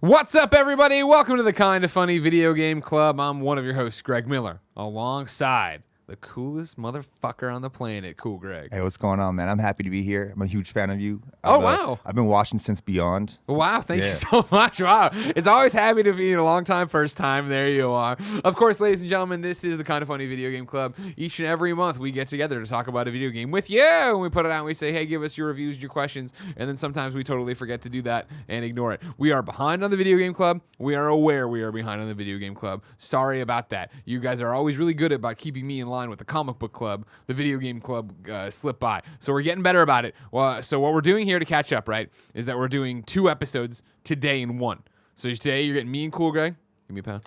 What's up, everybody? Welcome to the Kinda Funny Video Game Club. I'm one of your hosts, Greg Miller, alongside the coolest motherfucker on the planet, Cool Greg. Hey, what's going on, man? I'm happy to be here. I'm a huge fan of you. Wow. I've been watching since Beyond. Wow, thank you so much. Wow. It's always happy to be a long time, first time. There you are. Of course, ladies and gentlemen, this is the Kinda Funny Video Game Club. Each and every month, we get together to talk about a video game with you. And we put it out and we say, hey, give us your reviews, your questions. And then sometimes we totally forget to do that and ignore it. We are behind on the Video Game Club. We are aware we are behind on the Video Game Club. Sorry about that. You guys are always really good about keeping me in line with the comic book club. The Video Game Club slipped by. So we're getting better about it. Well, so what we're doing here to catch up, right, is that we're doing 2 episodes today in one. So today you're getting me and Cool Greg. Give me a pound.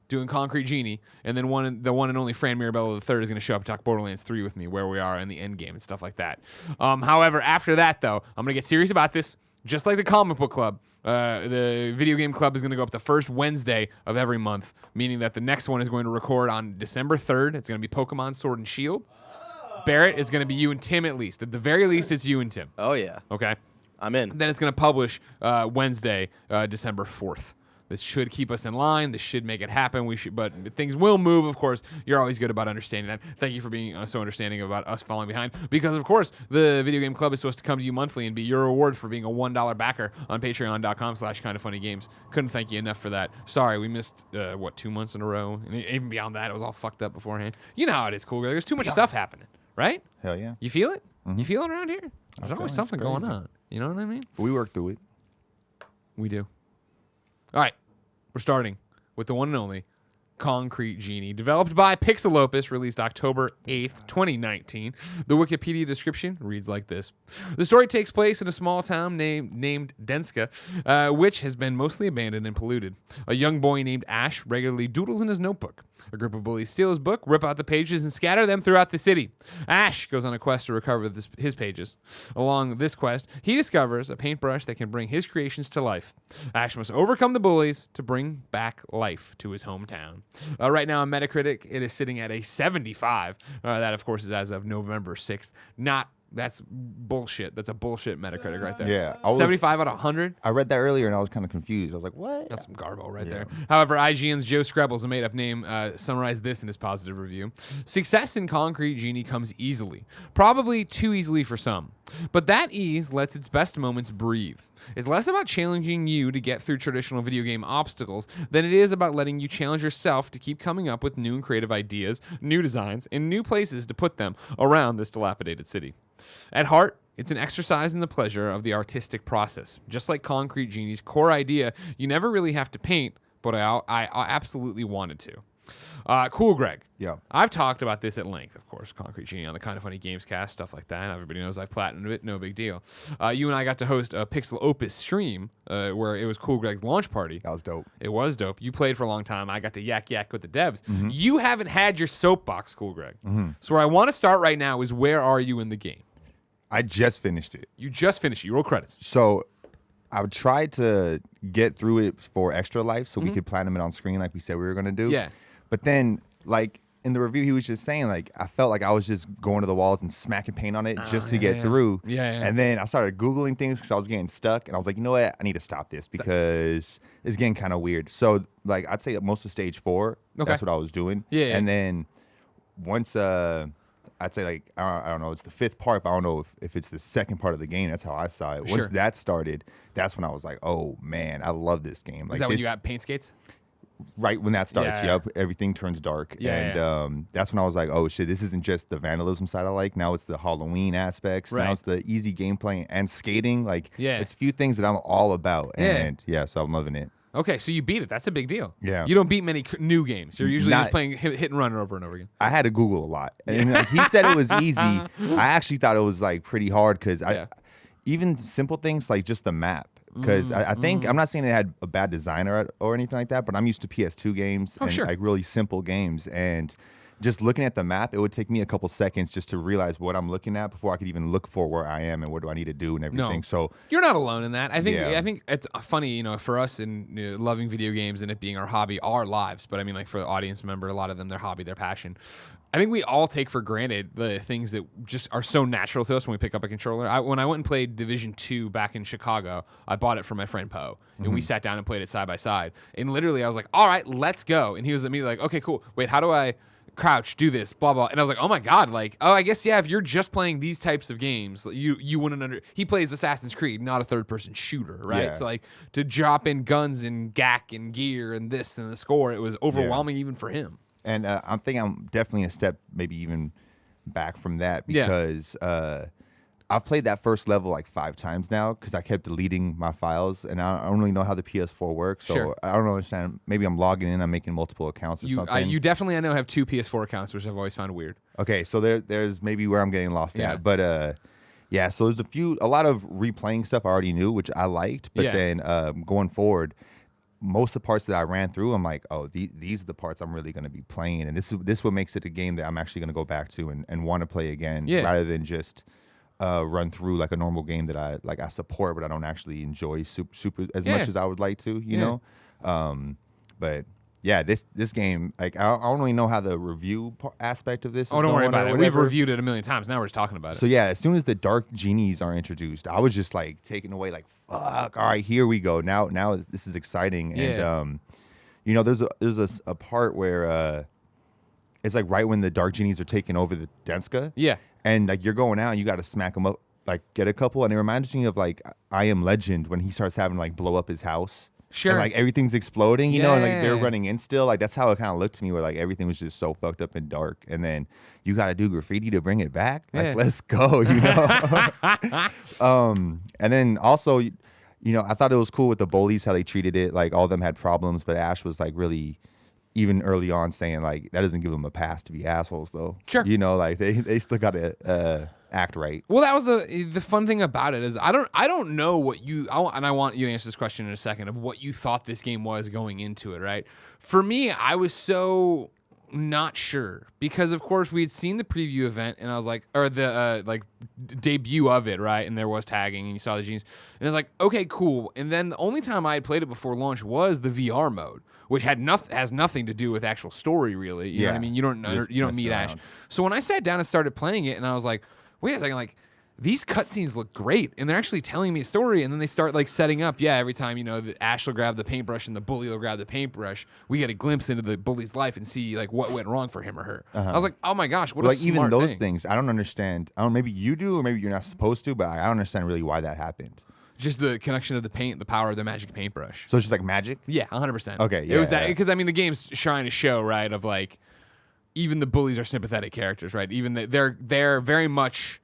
Doing Concrete Genie, and then the one and only Fran Mirabello III is going to show up and talk Borderlands 3 with me, where we are in the end game and stuff like that. However, after that, though, I'm going to get serious about this, just like the comic book club. The Video Game Club is going to go up the first Wednesday of every month, meaning that the next one is going to record on December 3rd. It's going to be Pokemon Sword and Shield. Barrett is going to be you and Tim at least. At the very least, it's you and Tim. Oh, yeah. Okay? I'm in. Then it's going to publish Wednesday, December 4th. This should keep us in line. This should make it happen. But things will move, of course. You're always good about understanding that. Thank you for being so understanding about us falling behind. Because, of course, the Video Game Club is supposed to come to you monthly and be your reward for being a $1 backer on patreon.com/kindafunnygames. Couldn't thank you enough for that. Sorry, we missed, 2 months in a row? And even beyond that, it was all fucked up beforehand. You know how it is, Cool. There's too much stuff happening, right? Hell yeah. You feel it? Mm-hmm. You feel it around here? There's always something going crazy. on. You know what I mean? We work through it. We do. All right. We're starting with the one and only Concrete Genie, developed by Pixelopus, released October 8th, 2019. The Wikipedia description reads like this. The story takes place in a small town named Denska, which has been mostly abandoned and polluted. A young boy named Ash regularly doodles in his notebook. A group of bullies steal his book, rip out the pages, and scatter them throughout the city. Ash goes on a quest to recover his pages. Along this quest, he discovers a paintbrush that can bring his creations to life. Ash must overcome the bullies to bring back life to his hometown. Right now on Metacritic, it is sitting at a 75. That, of course, is as of November 6th. That's bullshit. That's a bullshit Metacritic right there. Yeah. 75 out of 100? I read that earlier and I was kind of confused. I was like, what? That's some garbo right there. However, IGN's Joe Screbbles, a made-up name, summarized this in his positive review. Success in Concrete Genie comes easily. Probably too easily for some. But that ease lets its best moments breathe. It's less about challenging you to get through traditional video game obstacles than it is about letting you challenge yourself to keep coming up with new and creative ideas, new designs, and new places to put them around this dilapidated city. At heart, it's an exercise in the pleasure of the artistic process. Just like Concrete Genie's core idea, you never really have to paint, but I absolutely wanted to. Cool, Greg. Yeah. I've talked about this at length, of course, Concrete Genie on the Kinda Funny Games cast, stuff like that. Everybody knows I've platinumed it, no big deal. You and I got to host a Pixelopus stream where it was Cool Greg's launch party. That was dope. It was dope. You played for a long time. I got to yak with the devs. Mm-hmm. You haven't had your soapbox, Cool Greg. Mm-hmm. So where I want to start right now is, where are you in the game? I just finished it. You just finished it. You roll credits. So I tried to get through it for extra life so we could platinum it on screen like we said we were going to do. Yeah. But then, like, in the review, he was just saying, like, I felt like I was just going to the walls and smacking paint on it just to get through. Yeah. And then I started Googling things because I was getting stuck. And I was like, you know what? I need to stop this because it's getting kind of weird. So, like, I'd say most of stage 4, that's what I was doing. Yeah. And then once, I'd say, like, I don't know, it's the 5th part, but I don't know if it's the second part of the game. That's how I saw it. Once that started, that's when I was like, oh, man, I love this game. Like, is that when you got paint skates? Right when that starts, everything turns dark. That's when I was like, oh, shit, this isn't just the vandalism side I like. Now it's the Halloween aspects. Right. Now it's the easy gameplay and skating. Like, it's a few things that I'm all about. And, so I'm loving it. Okay, so you beat it. That's a big deal. Yeah. You don't beat many new games. You're usually just playing hit and run over and over again. I had to Google a lot. And like, he said it was easy. I actually thought it was, like, pretty hard because even simple things like just the map. Because I think, I'm not saying it had a bad design or anything like that, but I'm used to PS2 games and like really simple games. And just looking at the map, it would take me a couple seconds just to realize what I'm looking at before I could even look for where I am and what do I need to do and everything. No. So you're not alone in that. I think it's funny, you know, for us in loving video games and it being our hobby, our lives. But I mean, like for the audience member, a lot of them, their hobby, their passion. I think we all take for granted the things that just are so natural to us when we pick up a controller. When I went and played Division 2 back in Chicago, I bought it for my friend Poe, and we sat down and played it side by side. And literally, I was like, all right, let's go. And he was immediately like, okay, cool. Wait, how do I crouch, do this, blah, blah. And I was like, oh my God, like, oh, I guess, yeah, if you're just playing these types of games, you wouldn't he plays Assassin's Creed, not a third-person shooter, right? Yeah. So, like, to drop in guns and gack and gear and this and the score, it was overwhelming even for him. And I think I'm definitely a step maybe even back from that because I've played that first level like 5 times now because I kept deleting my files, and I don't really know how the PS4 works, so I don't understand. Maybe I'm logging in, I'm making multiple accounts or something. You definitely, I know, have 2 PS4 accounts, which I've always found weird. Okay, so there's maybe where I'm getting lost at, but yeah. So there's a lot of replaying stuff I already knew, which I liked, but then going forward, most of the parts that I ran through, I'm like, oh, these are the parts I'm really going to be playing, and this is what makes it a game that I'm actually going to go back to and want to play again, rather than just run through like a normal game that I support, but I don't actually enjoy super as much as I would like to, you know. But yeah, this game, like I don't really know how the review aspect of this. Oh, don't worry about it. We've reviewed it a million times. Now we're just talking about it. So yeah, as soon as the dark genies are introduced, I was just like taken away, like fuck. All right, here we go. Now this is exciting. And you know, there's a part where it's like right when the dark genies are taking over the Denska. Yeah. And like you're going out and you got to smack them up, like get a couple. And it reminds me of like I Am Legend when he starts having to like blow up his house. Sure. And like everything's exploding, you know, and like they're running in still. Like that's how it kind of looked to me, where like everything was just so fucked up and dark. And then you got to do graffiti to bring it back. Like let's go, you know. And then also, you know, I thought it was cool with the bullies how they treated it. Like all of them had problems, but Ash was like really, even early on, saying like that doesn't give them a pass to be assholes, though. Sure. You know, like they still got to act right. Well, that was the fun thing about it is I don't know what and I want you to answer this question in a second of what you thought this game was going into it, right? For me, I was so not sure because of course we had seen the preview event and I was like, or the like debut of it, right? And there was tagging and you saw the genies and I was like, okay, cool. And then the only time I had played it before launch was the VR mode, which has nothing to do with actual story, really. You know what I mean? You don't meet Ash. So when I sat down and started playing it, and I was like, wait a second, like these cutscenes look great, and they're actually telling me a story. And then they start like setting up. Yeah, every time Ash will grab the paintbrush and the bully will grab the paintbrush, we get a glimpse into the bully's life and see like what went wrong for him or her. I was like, oh my gosh, what a smart even those thing. things, I don't understand. I don't. Maybe you do, or maybe you're not supposed to, but I don't understand really why that happened. Just the connection of the paint, the power of the magic paintbrush. So it's just like magic? Yeah, 100%. Okay, yeah. It was that because I mean the game's trying to show, right, of like even the bullies are sympathetic characters, right? Even they're very much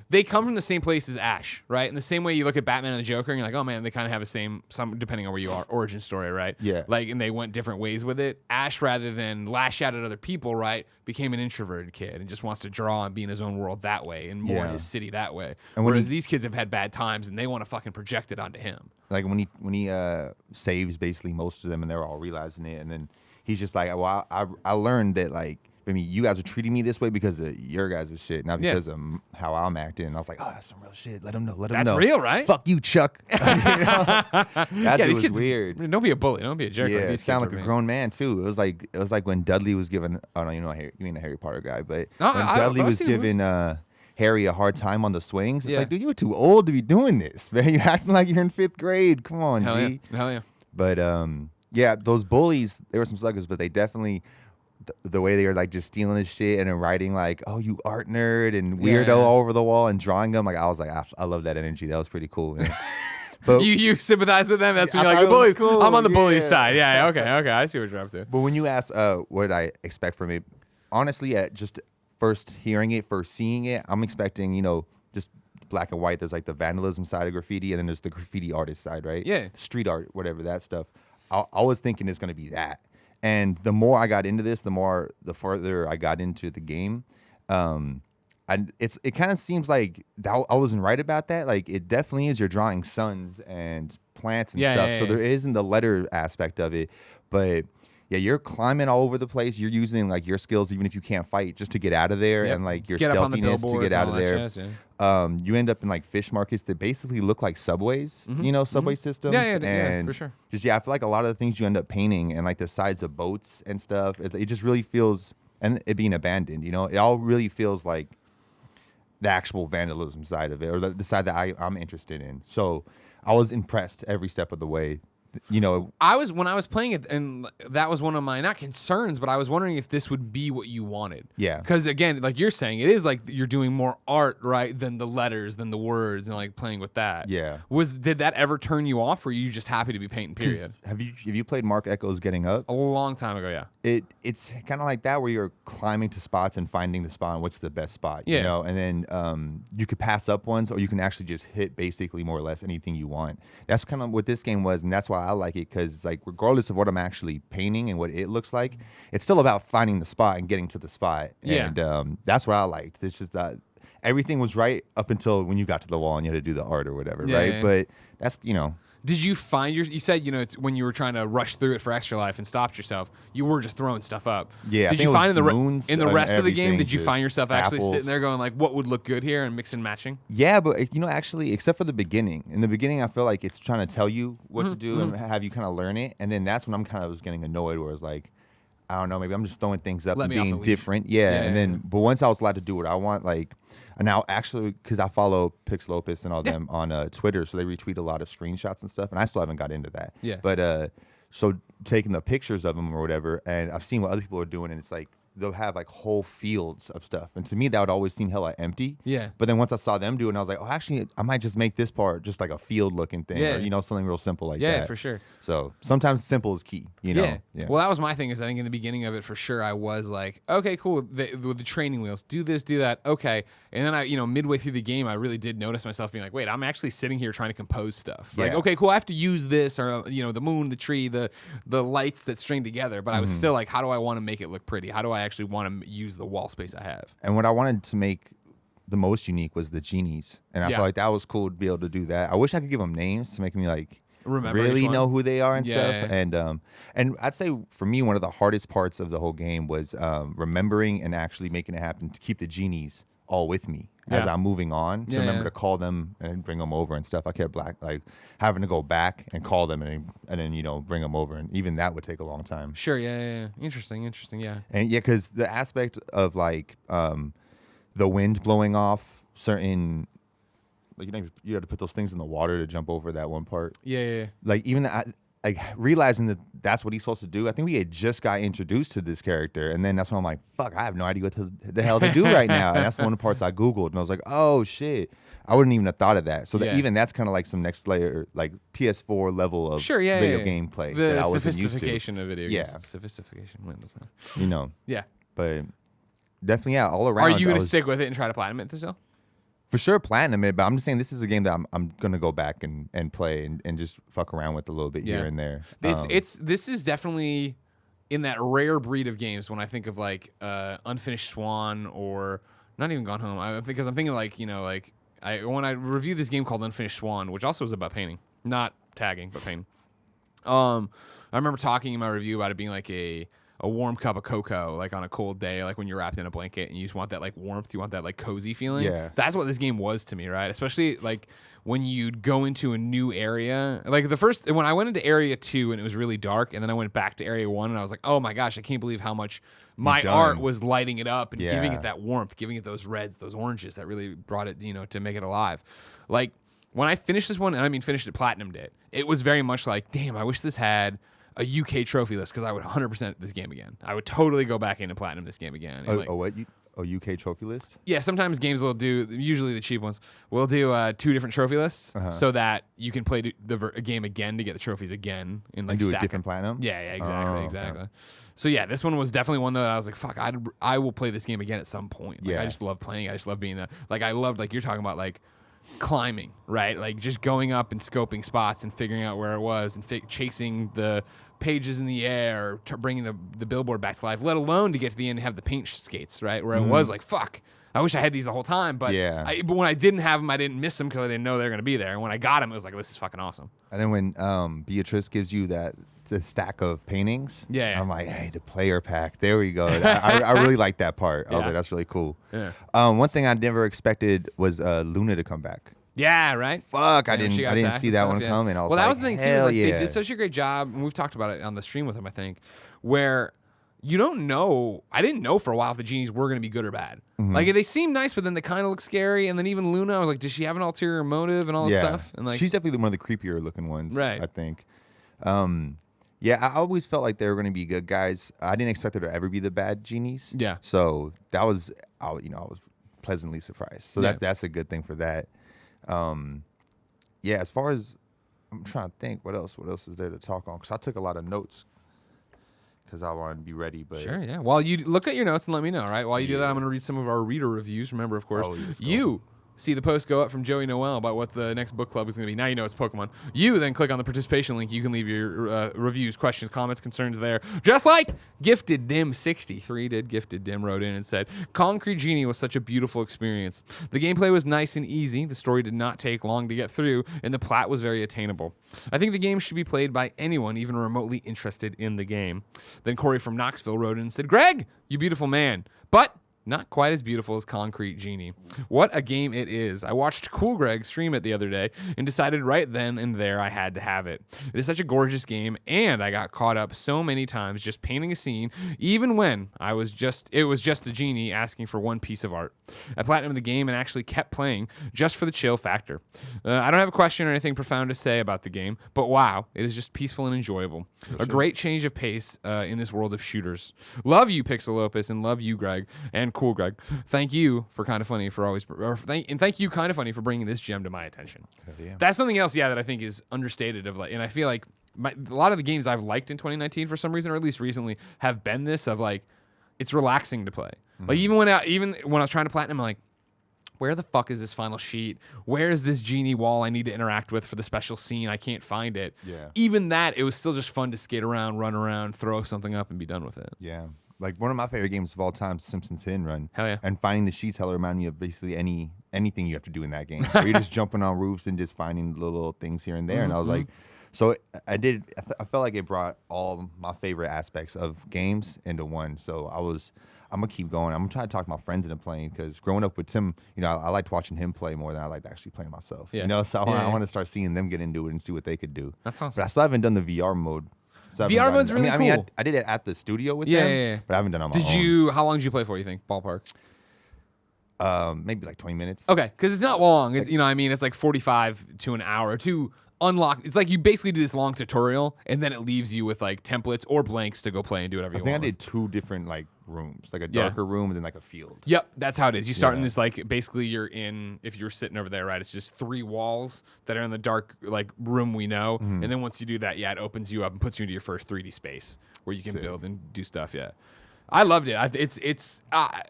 they come from the same place as Ash, right? In the same way you look at Batman and the Joker and you're like, oh man, they kind of have some depending on where you are, origin story, right? Yeah. Like, and they went different ways with it. Ash, rather than lash out at other people, right, became an introverted kid and just wants to draw and be in his own world that way and more in his city that way. And whereas these kids have had bad times and they want to fucking project it onto him. Like when he saves basically most of them and they're all realizing it, and then he's just like, well, I learned that like, I mean, you guys are treating me this way because of your guys' shit, not because of how I'm acting. And I was like, oh, that's some real shit. Let him know. Let him know. That's real, right? Fuck you, Chuck. That dude these was kids, weird. Don't be a bully. Don't be a jerk. Yeah, like it sounded like a grown man too. It was like when Dudley was giving. Oh no, you mean the Harry Potter guy, but when Dudley was giving Harry a hard time on the swings. It's like, dude, you were too old to be doing this, man. You're acting like you're in 5th grade. Come on, G. Hell yeah. But yeah, those bullies, they were some suckers, but they definitely. The way they were like just stealing his shit and then writing like, oh, you art nerd and weirdo all over the wall and drawing them. Like I was like, I love that energy. That was pretty cool, man. But you sympathize with them. That's when you're like the bullies. Cool. I'm on the bully side. Yeah. Okay. I see what you're up to. But when you ask, what did I expect from it? Honestly, at just first hearing it, first seeing it, I'm expecting just black and white. There's like the vandalism side of graffiti, and then there's the graffiti artist side, right? Yeah. Street art, whatever that stuff. I was thinking it's gonna be that. And the more I got into this, the further I got into the game, and it kind of seems like I wasn't right about that. Like it definitely is. You're drawing suns and plants and stuff, so there isn't the letter aspect of it. But yeah, you're climbing all over the place. You're using like your skills, even if you can't fight, just to get out of there, and like your stealthiness to get out of there. You end up in like fish markets that basically look like subways, subway systems. Yeah, for sure. I feel like a lot of the things you end up painting and like the sides of boats and stuff, it just really feels and it being abandoned. You know, it all really feels like the actual vandalism side of it, or the side that I'm interested in. So I was impressed every step of the way. You know, when I was playing it, and that was one of my not concerns, but I was wondering if this would be what you wanted. Yeah. Because again, like you're saying, it is like you're doing more art, right, than the letters, than the words, and like playing with that. Yeah. Did that ever turn you off, or are you just happy to be painting? Period. Have you played Mark Echo's Getting Up? A long time ago, yeah. It's kind of like that, where you're climbing to spots and finding the spot and what's the best spot. Yeah. You know, and then you could pass up ones, or you can actually just hit basically more or less anything you want. That's kind of what this game was, and that's why I like it, because like regardless of what I'm actually painting and what it looks like, it's still about finding the spot and getting to the spot. Yeah. And that's what I liked. It's just that everything was right up until when you got to the wall and you had to do the art or whatever, Yeah, right? yeah. But that's, you know. Did you find you said, you know, when you were trying to rush through it for extra life and stopped yourself, you were just throwing stuff up. Yeah. Did I you think find it was in the rest of the game, everything, did you find just yourself actually apples. sitting there going like, what would look good here, and mix and matching? Yeah, but you know, actually, except for the beginning. In the beginning, I feel like it's trying to tell you what to do and have you kind of learn it. And then that's when I'm kind of was getting annoyed, where it's like, I don't know, maybe I'm just throwing things up Let and me off the being leash. different. Yeah, and then, but once I was allowed to do what I want, like, and now actually, because I follow Pix Lopez and all them on Twitter, so they retweet a lot of screenshots and stuff, and I still haven't got into that. Yeah. But so taking the pictures of them or whatever, and I've seen what other people are doing, and it's like they'll have like whole fields of stuff, and to me that would always seem hella empty. Yeah. But then once I saw them do it, and I was like, oh, actually, I might just make this part just like a field looking thing, Yeah. or you know, something real simple like that. Yeah, for sure. So sometimes simple is key, you know. Yeah. Well, that was my thing. Is I think in the beginning of it, for sure, I was like, okay, cool. With the training wheels, do this, do that. Okay. And then I, you know, midway through the game, I really did notice myself being like, wait, I'm actually sitting here trying to compose stuff. Like, Yeah. okay, cool. I have to use this, or you know, the moon, the tree, the lights that string together. But I was still like, how do I want to make it look pretty? How do I actually want to use the wall space I have? And what I wanted to make the most unique was the genies, and I Yeah. felt like that was cool to be able to do that. I wish I could give them names to make me like Remember each really one? know who they are and Yeah, stuff. yeah. And I'd say for me, one of the hardest parts of the whole game was remembering and actually making it happen to keep the genies all with me as Yeah. I'm moving on, to Yeah, remember yeah. to call them and bring them over and stuff. I kept like having to go back and call them and then you know, bring them over, and even that would take a long time. Sure. Yeah. Interesting. Yeah. And yeah, because the aspect of like the wind blowing off certain, like you had to put those things in the water to jump over that one part. Yeah. Like even like realizing that that's what he's supposed to do. I think we had just got introduced to this character, and then that's when I'm like, fuck, I have no idea what the hell to do right now. And that's one of the parts I Googled, and I was like, oh shit, I wouldn't even have thought of that. So that Yeah. even that's kind of like some next layer, like PS4 level of Sure. Yeah. video yeah. gameplay The that I wasn't used to. sophistication of video games. Yeah. Sophistication. You know, Yeah. but definitely, yeah, all around. Are you I going to was- stick with it and try to platinum it still? For sure, platinum it, but I'm just saying this is a game that I'm gonna go back and play and just fuck around with a little bit here and there. This is definitely in that rare breed of games when I think of like Unfinished Swan, or not even Gone Home, because I'm thinking like, you know, like when I reviewed this game called Unfinished Swan, which also was about painting, not tagging, but painting. I remember talking in my review about it being like a warm cup of cocoa, like on a cold day, like when you're wrapped in a blanket and you just want that like warmth, you want that like cozy feeling. Yeah. That's what this game was to me, right? Especially like when you'd go into a new area. Like when I went into area 2 and it was really dark, and then I went back to area 1 and I was like, oh my gosh, I can't believe how much my done. art was lighting it up and giving Yeah. it that warmth, giving it those reds, those oranges that really brought it, you know, to make it alive. Like when I finished this one, and I mean finished it, platinumed it was very much like, damn, I wish this had a UK trophy list, because I would 100% this game again. I would totally go back in and platinum this game again. And like, A UK trophy list? yeah, sometimes games will do, usually the cheap ones, will do 2 different trophy lists so that you can play a game again to get the trophies again and like And do a stack different them. platinum? Yeah, exactly, Oh, okay. exactly. So yeah, this one was definitely one that I was like, fuck, I will play this game again at some point. Like, Yeah. I just love playing. I just love being like I loved, like you're talking about, like climbing, right? Like just going up and scoping spots and figuring out where it was and chasing the pages in the air, bringing the billboard back to life, let alone to get to the end and have the paint skates, right? Where it was like, fuck, I wish I had these the whole time, but Yeah. but when I didn't have them, I didn't miss them because I didn't know they were going to be there. And when I got them, it was like, this is fucking awesome. And then when Beatrice gives you the stack of paintings, Yeah. I'm like, hey, the player pack. There we go. I really like that part. I was Yeah. like, that's really cool. Yeah. One thing I never expected was Luna to come back. Yeah, right. Fuck, I Yeah, when she didn't got attacked see and that stuff, one yeah. coming. I was well, like, that was the thing too. Is hell like yeah. they did such a great job, and we've talked about it on the stream with them, I think, where you don't know. I didn't know for a while if the genies were going to be good or bad. Like, they seem nice, but then they kind of look scary. And then even Luna, I was like, does she have an ulterior motive and all this stuff? And like, she's definitely one of the creepier looking ones, right? I think. Yeah, I always felt like they were going to be good guys. I didn't expect her to ever be the bad genies. Yeah. So that was, I was pleasantly surprised. So that's a good thing for that. Yeah, as far as, I'm trying to think, what else is there to talk on? Because I took a lot of notes because I wanted to be ready. But sure, yeah. While you look at your notes and let me know, right? While you do that, I'm going to read some of our reader reviews. Remember, of course, you see the post go up from Joey Noel about what the next book club is going to be. Now you know it's Pokemon. You then click on the participation link. You can leave your reviews, questions, comments, concerns there. Just like Gifted Dim 63 did. Gifted Dim wrote in and said, Concrete Genie was such a beautiful experience. The gameplay was nice and easy. The story did not take long to get through, and the plot was very attainable. I think the game should be played by anyone even remotely interested in the game. Then Corey from Knoxville wrote in and said, Greg, you beautiful man. But not quite as beautiful as Concrete Genie. What a game it is. I watched Cool Greg stream it the other day and decided right then and there I had to have it. It is such a gorgeous game, and I got caught up so many times just painting a scene, even when it was just a genie asking for one piece of art. I platinumed the game and actually kept playing just for the chill factor. I don't have a question or anything profound to say about the game, but wow, it is just peaceful and enjoyable. A great change of pace in this world of shooters. Love you, Pixel Opus, and love you, Greg, and Cool Greg. Thank you for Kind of Funny for always, thank you Kind of Funny for bringing this gem to my attention. Yeah. That's something else, that I think is understated of and I feel like a lot of the games I've liked in 2019 for some reason, or at least recently, have been this of like, it's relaxing to play. Like even when I was trying to platinum, I'm like, where the fuck is this final sheet? Where is this genie wall I need to interact with for the special scene? I can't find it. Yeah. Even that, it was still just fun to skate around, run around, throw something up, and be done with it. Yeah. Like one of my favorite games of all time, Simpsons Hit and Run. Hell yeah. And finding the sheets hell remind me of basically anything you have to do in that game. Where you're just jumping on roofs and just finding little things here and there. And I was like, so I felt like it brought all my favorite aspects of games into one. So I'm going to keep going. I'm going to try to talk my friends into playing because growing up with Tim, I liked watching him play more than I liked actually playing myself. Yeah. So I want to start seeing them get into it and see what they could do. That's awesome. But I still haven't done the VR mode. So VR mode's really cool. I did it at the studio with them, but I haven't done it on my own. How long did you play for, you think, ballpark? Maybe like 20 minutes. Okay, because it's not long. It's like 45 to an hour to unlock. It's like you basically do this long tutorial, and then it leaves you with like templates or blanks to go play and do whatever you want. I think I did 2 different like rooms, like a darker room and then like a field. Yep, that's how it is. You start in this like basically if you're sitting over there, right? It's just 3 walls that are in the dark like room we know, and then once you do that, it opens you up and puts you into your first 3D space where you can build and do stuff. Yeah. I loved it. It's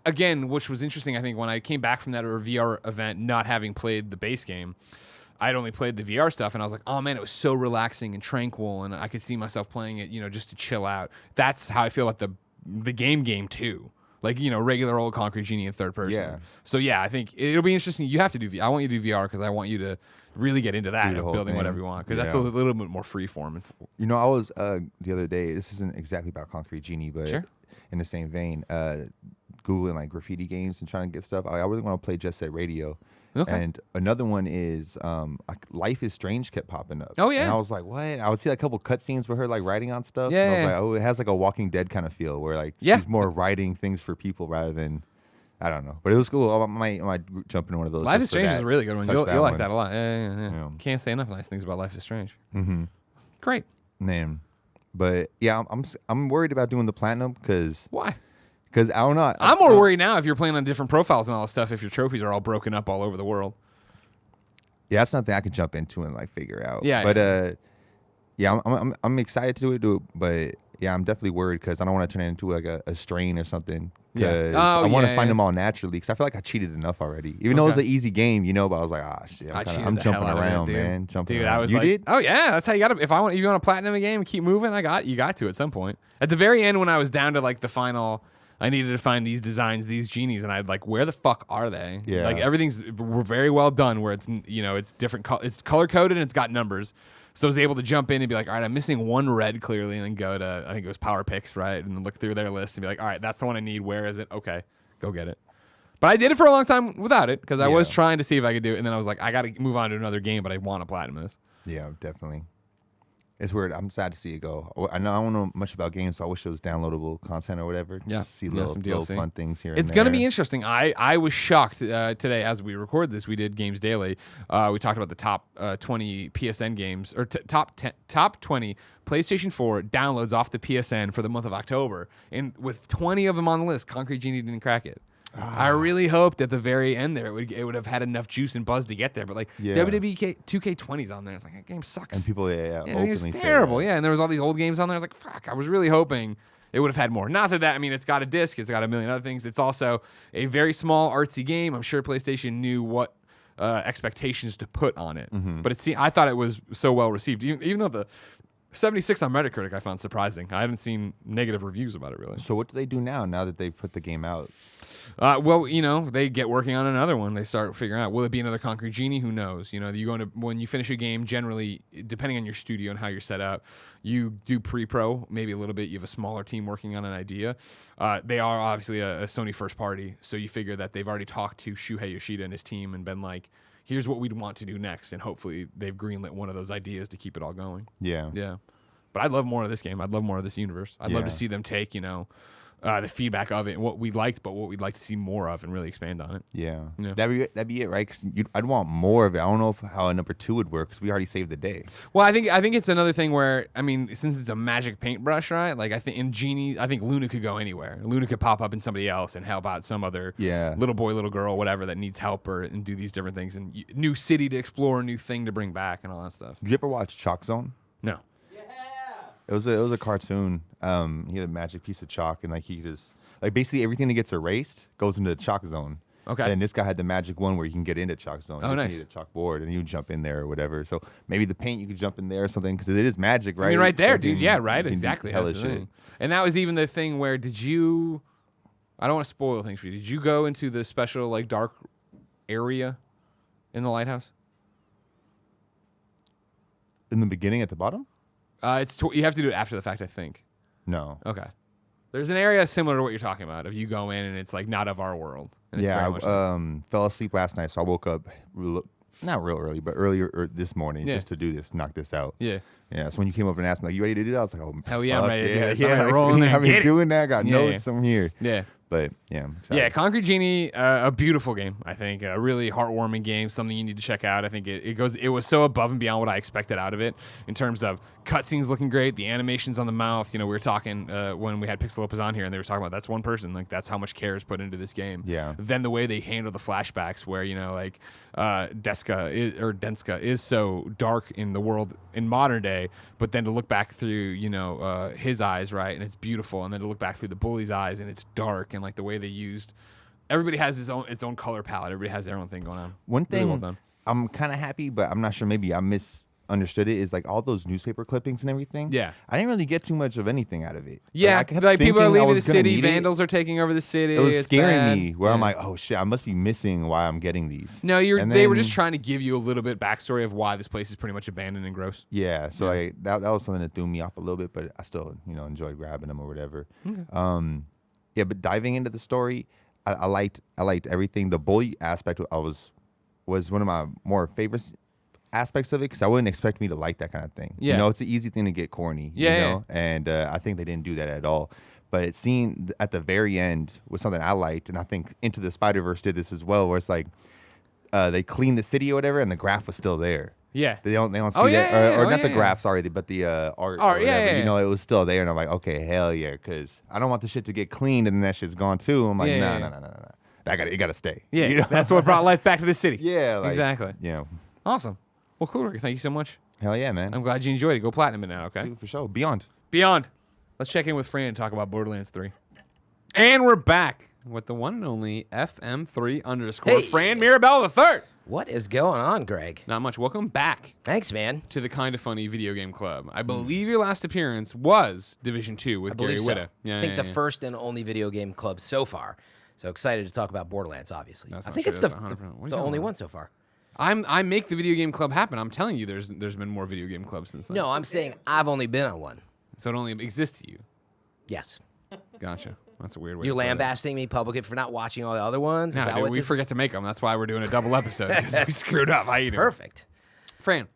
again, which was interesting. I think when I came back from that VR event, not having played the base game, I'd only played the VR stuff, and I was like, oh man, it was so relaxing and tranquil, and I could see myself playing it, just to chill out. That's how I feel about the game too. Like, regular old Concrete Genie in third person. Yeah. So yeah, I think it'll be interesting. You have to do VR. I want you to do VR because I want you to really get into that and building whatever you want, because that's a little bit more free form. I was the other day. This isn't exactly about Concrete Genie, but in the same vein, Googling like graffiti games and trying to get stuff. I really want to play Jet Set Radio. Okay. And another one is Life is Strange kept popping up. Oh yeah. And I was like, what? I would see like a couple cutscenes with her like writing on stuff. Yeah. And I was like, oh, it has like a Walking Dead kind of feel where like she's more writing things for people rather than, I don't know. But it was cool. I might jump into one of those. Life is Strange is a really good one. You'll like that a lot. Yeah. Can't say enough nice things about Life is Strange. Mm-hmm. Great. Man. But yeah, I'm worried about doing the platinum because why? Because I don't know. I'm more worried now if you're playing on different profiles and all this stuff, if your trophies are all broken up all over the world. Yeah, that's something I could jump into and like figure out. Yeah. But I'm excited to do it. But yeah, I'm definitely worried because I don't want to turn it into like a strain or something. Because I want to find them all naturally. Because I feel like I cheated enough already. Even though it was an easy game, but I was like, shit, I'm jumping around, man. Jumping around. I was did? Oh yeah, that's how you got to. If you want to platinum a game and keep moving, you got to at some point. At the very end, when I was down to like the final. I needed to find these designs, these genies, and I'd like, where the fuck are they? Yeah. Like everything's very well done where it's, it's different, it's color coded and it's got numbers. So I was able to jump in and be like, all right, I'm missing one red clearly, and then go to, I think it was Power Picks, right? And then look through their list and be like, all right, that's the one I need. Where is it? Okay, go get it. But I did it for a long time without it because I was trying to see if I could do it. And then I was like, I got to move on to another game, but I want to platinum this. Yeah, definitely. It's weird. I'm sad to see it go. I know I don't know much about games, so I wish it was downloadable content or whatever. Just to see little fun things here. It's going to be interesting. I was shocked today as we record this. We did Games Daily. We talked about the top 20 PSN games or top 20 PlayStation 4 downloads off the PSN for the month of October, and with 20 of them on the list, Concrete Genie didn't crack it. I really hoped at the very end there it would have had enough juice and buzz to get there, but like WWE 2K20's on there. It's like, that game sucks. And people, it's terrible. Yeah, and there was all these old games on there. I was like, fuck. I was really hoping it would have had more. Not that I mean, it's got a disc. It's got a million other things. It's also a very small artsy game. I'm sure PlayStation knew what expectations to put on it, but I thought it was so well received, even though the 76 on Metacritic I found surprising. I haven't seen negative reviews about it really. So what do they do now that they've put the game out? Well, they get working on another one. They start figuring out, will it be another Concrete Genie? Who knows? When you finish a game, generally, depending on your studio and how you're set up, you do pre-pro, maybe a little bit. You have a smaller team working on an idea. They are obviously a Sony first party, so you figure that they've already talked to Shuhei Yoshida and his team and been like, here's what we'd want to do next, and hopefully they've greenlit one of those ideas to keep it all going. Yeah. Yeah. But I'd love more of this game. I'd love more of this universe. I'd love to see them take, the feedback of it and what we liked, but what we'd like to see more of and really expand on it. Yeah. That'd be it, right? 'Cause I'd want more of it. I don't know how a number 2 would work because we already saved the day. Well, I think it's another thing where, I mean, since it's a magic paintbrush, right? Like I think in Genie, I think Luna could go anywhere. Luna could pop up in somebody else and help out some other little boy, little girl, whatever that needs help and do these different things, and new city to explore, new thing to bring back, and all that stuff. Did you ever watch Chalk Zone? No. It was a cartoon. He had a magic piece of chalk, and he just basically everything that gets erased goes into the Chalk Zone. Okay. And this guy had the magic one where you can get into Chalk Zone. Oh, nice. You need a chalkboard, and you jump in there or whatever. So maybe the paint you could jump in there or something because it is magic, right? I mean, right there, dude. Yeah, right. Exactly. Hella That's the shit. thing. And that was even the thing where I don't want to spoil things for you. Did you go into the special dark area in the lighthouse? In the beginning, at the bottom. You have to do it after the fact, I think. No. Okay. There's an area similar to what you're talking about. If you go in and it's not of our world. And it's very much fell asleep last night, so I woke up not real early, but earlier this morning just to do this, knock this out. Yeah. Yeah. So when you came up and asked me, you ready to do that? I was like, oh, hell yeah, I'm ready to do this. Yeah, I'm rolling I've been doing that. I got notes from here. Yeah. But yeah, yeah, Concrete Genie, a beautiful game. I think a really heartwarming game, something you need to check out. I think it was so above and beyond what I expected out of it in terms of cutscenes looking great, the animations on the mouth. We were talking when we had Pixel Lopez on here, and they were talking about that's one person, that's how much care is put into this game. Yeah. Then the way they handle the flashbacks, where Denska is so dark in the world in modern day, but then to look back through his eyes, right, and it's beautiful, and then to look back through the bully's eyes and it's dark. And the way they used, everybody has its own color palette. Everybody has their own thing going on. One thing I'm kind of happy, but I'm not sure. Maybe I misunderstood it. Is all those newspaper clippings and everything. Yeah, I didn't really get too much of anything out of it. Yeah, people are leaving the city. Vandals are taking over the city. It was scaring me. Where I'm like, oh shit, I must be missing why I'm getting these. No, they were just trying to give you a little bit backstory of why this place is pretty much abandoned and gross. Yeah, so that was something that threw me off a little bit, but I still enjoyed grabbing them or whatever. Okay. Yeah, but diving into the story, I liked everything. The bully aspect was one of my more favorite aspects of it because I wouldn't expect me to like that kind of thing. Yeah. It's an easy thing to get corny. Yeah. And I think they didn't do that at all. But it seemed at the very end was something I liked, and I think Into the Spider-Verse did this as well, where it's they cleaned the city or whatever, and the graph was still there. Yeah, they don't see that, or not the graph. Sorry, but the art. Or whatever. It was still there, and I'm like, okay, hell yeah, because I don't want the shit to get cleaned and then that shit's gone too. I'm like, no. It gotta stay. Yeah, that's what brought life back to the city. Yeah, exactly. Yeah, awesome. Well, cool, Ricky. Thank you so much. Hell yeah, man. I'm glad you enjoyed it. Go platinum it now, okay? Dude, for sure. Beyond. Let's check in with Fran and talk about Borderlands 3. And we're back with the one and only FM3_. Hey. Fran Mirabelle III. What is going on, Greg? Not much. Welcome back. Thanks, man. To the Kinda Funny Video Game Club. I believe your last appearance was Division 2 with Gary Whitta. I think the first and only video game club so far. So excited to talk about Borderlands, obviously. I think it's the only one so far. I make the video game club happen. I'm telling you, there's been more video game clubs since then. No, I'm saying I've only been on one. So it only exists to you. Yes. Gotcha. That's a weird way. You're lambasting me publicly for not watching all the other ones? No, we forget to make them. That's why we're doing a double episode, because we screwed up. How you doing? Perfect. Fran,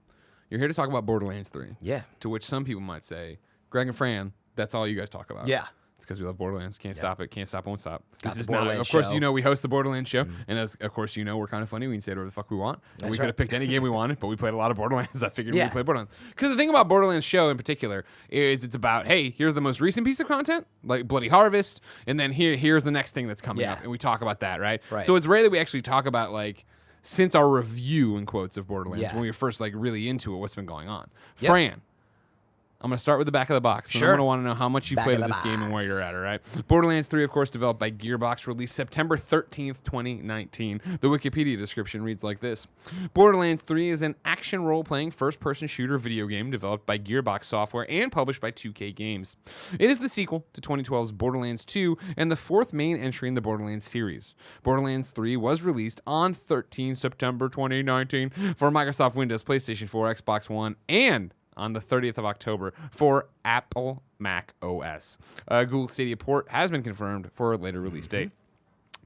You're here to talk about Borderlands 3. Yeah. To which some people might say, Greg and Fran, that's all you guys talk about. Yeah. It's because we love Borderlands. Can't stop it. Can't stop. Won't stop. Got This the is not. Borderlands Of course, show. you know we host the Borderlands show, and as of course you know we're kind of funny. We can say whatever the fuck we want. And we could have picked any game we wanted, but we played a lot of Borderlands. I figured we'd play Borderlands because the thing about Borderlands show in particular is it's about, hey, here's the most recent piece of content, like Bloody Harvest, and then here's the next thing that's coming up, and we talk about that, right? So it's rare that we actually talk about like since our review in quotes of Borderlands when we were first like really into it, what's been going on. Fran. I'm going to start with the back of the box. Sure. I'm going to want to know how much you played of this game and where you're at, all right? Borderlands 3, of course, developed by Gearbox, released September 13th, 2019. The Wikipedia description reads like this. Borderlands 3 is an action role-playing first-person shooter video game developed by Gearbox Software and published by 2K Games. It is the sequel to 2012's Borderlands 2 and the fourth main entry in the Borderlands series. Borderlands 3 was released on 13 September 2019 for Microsoft Windows, PlayStation 4, Xbox One, and on the 30th of October for Apple Mac OS. Google Stadia port has been confirmed for a later release date.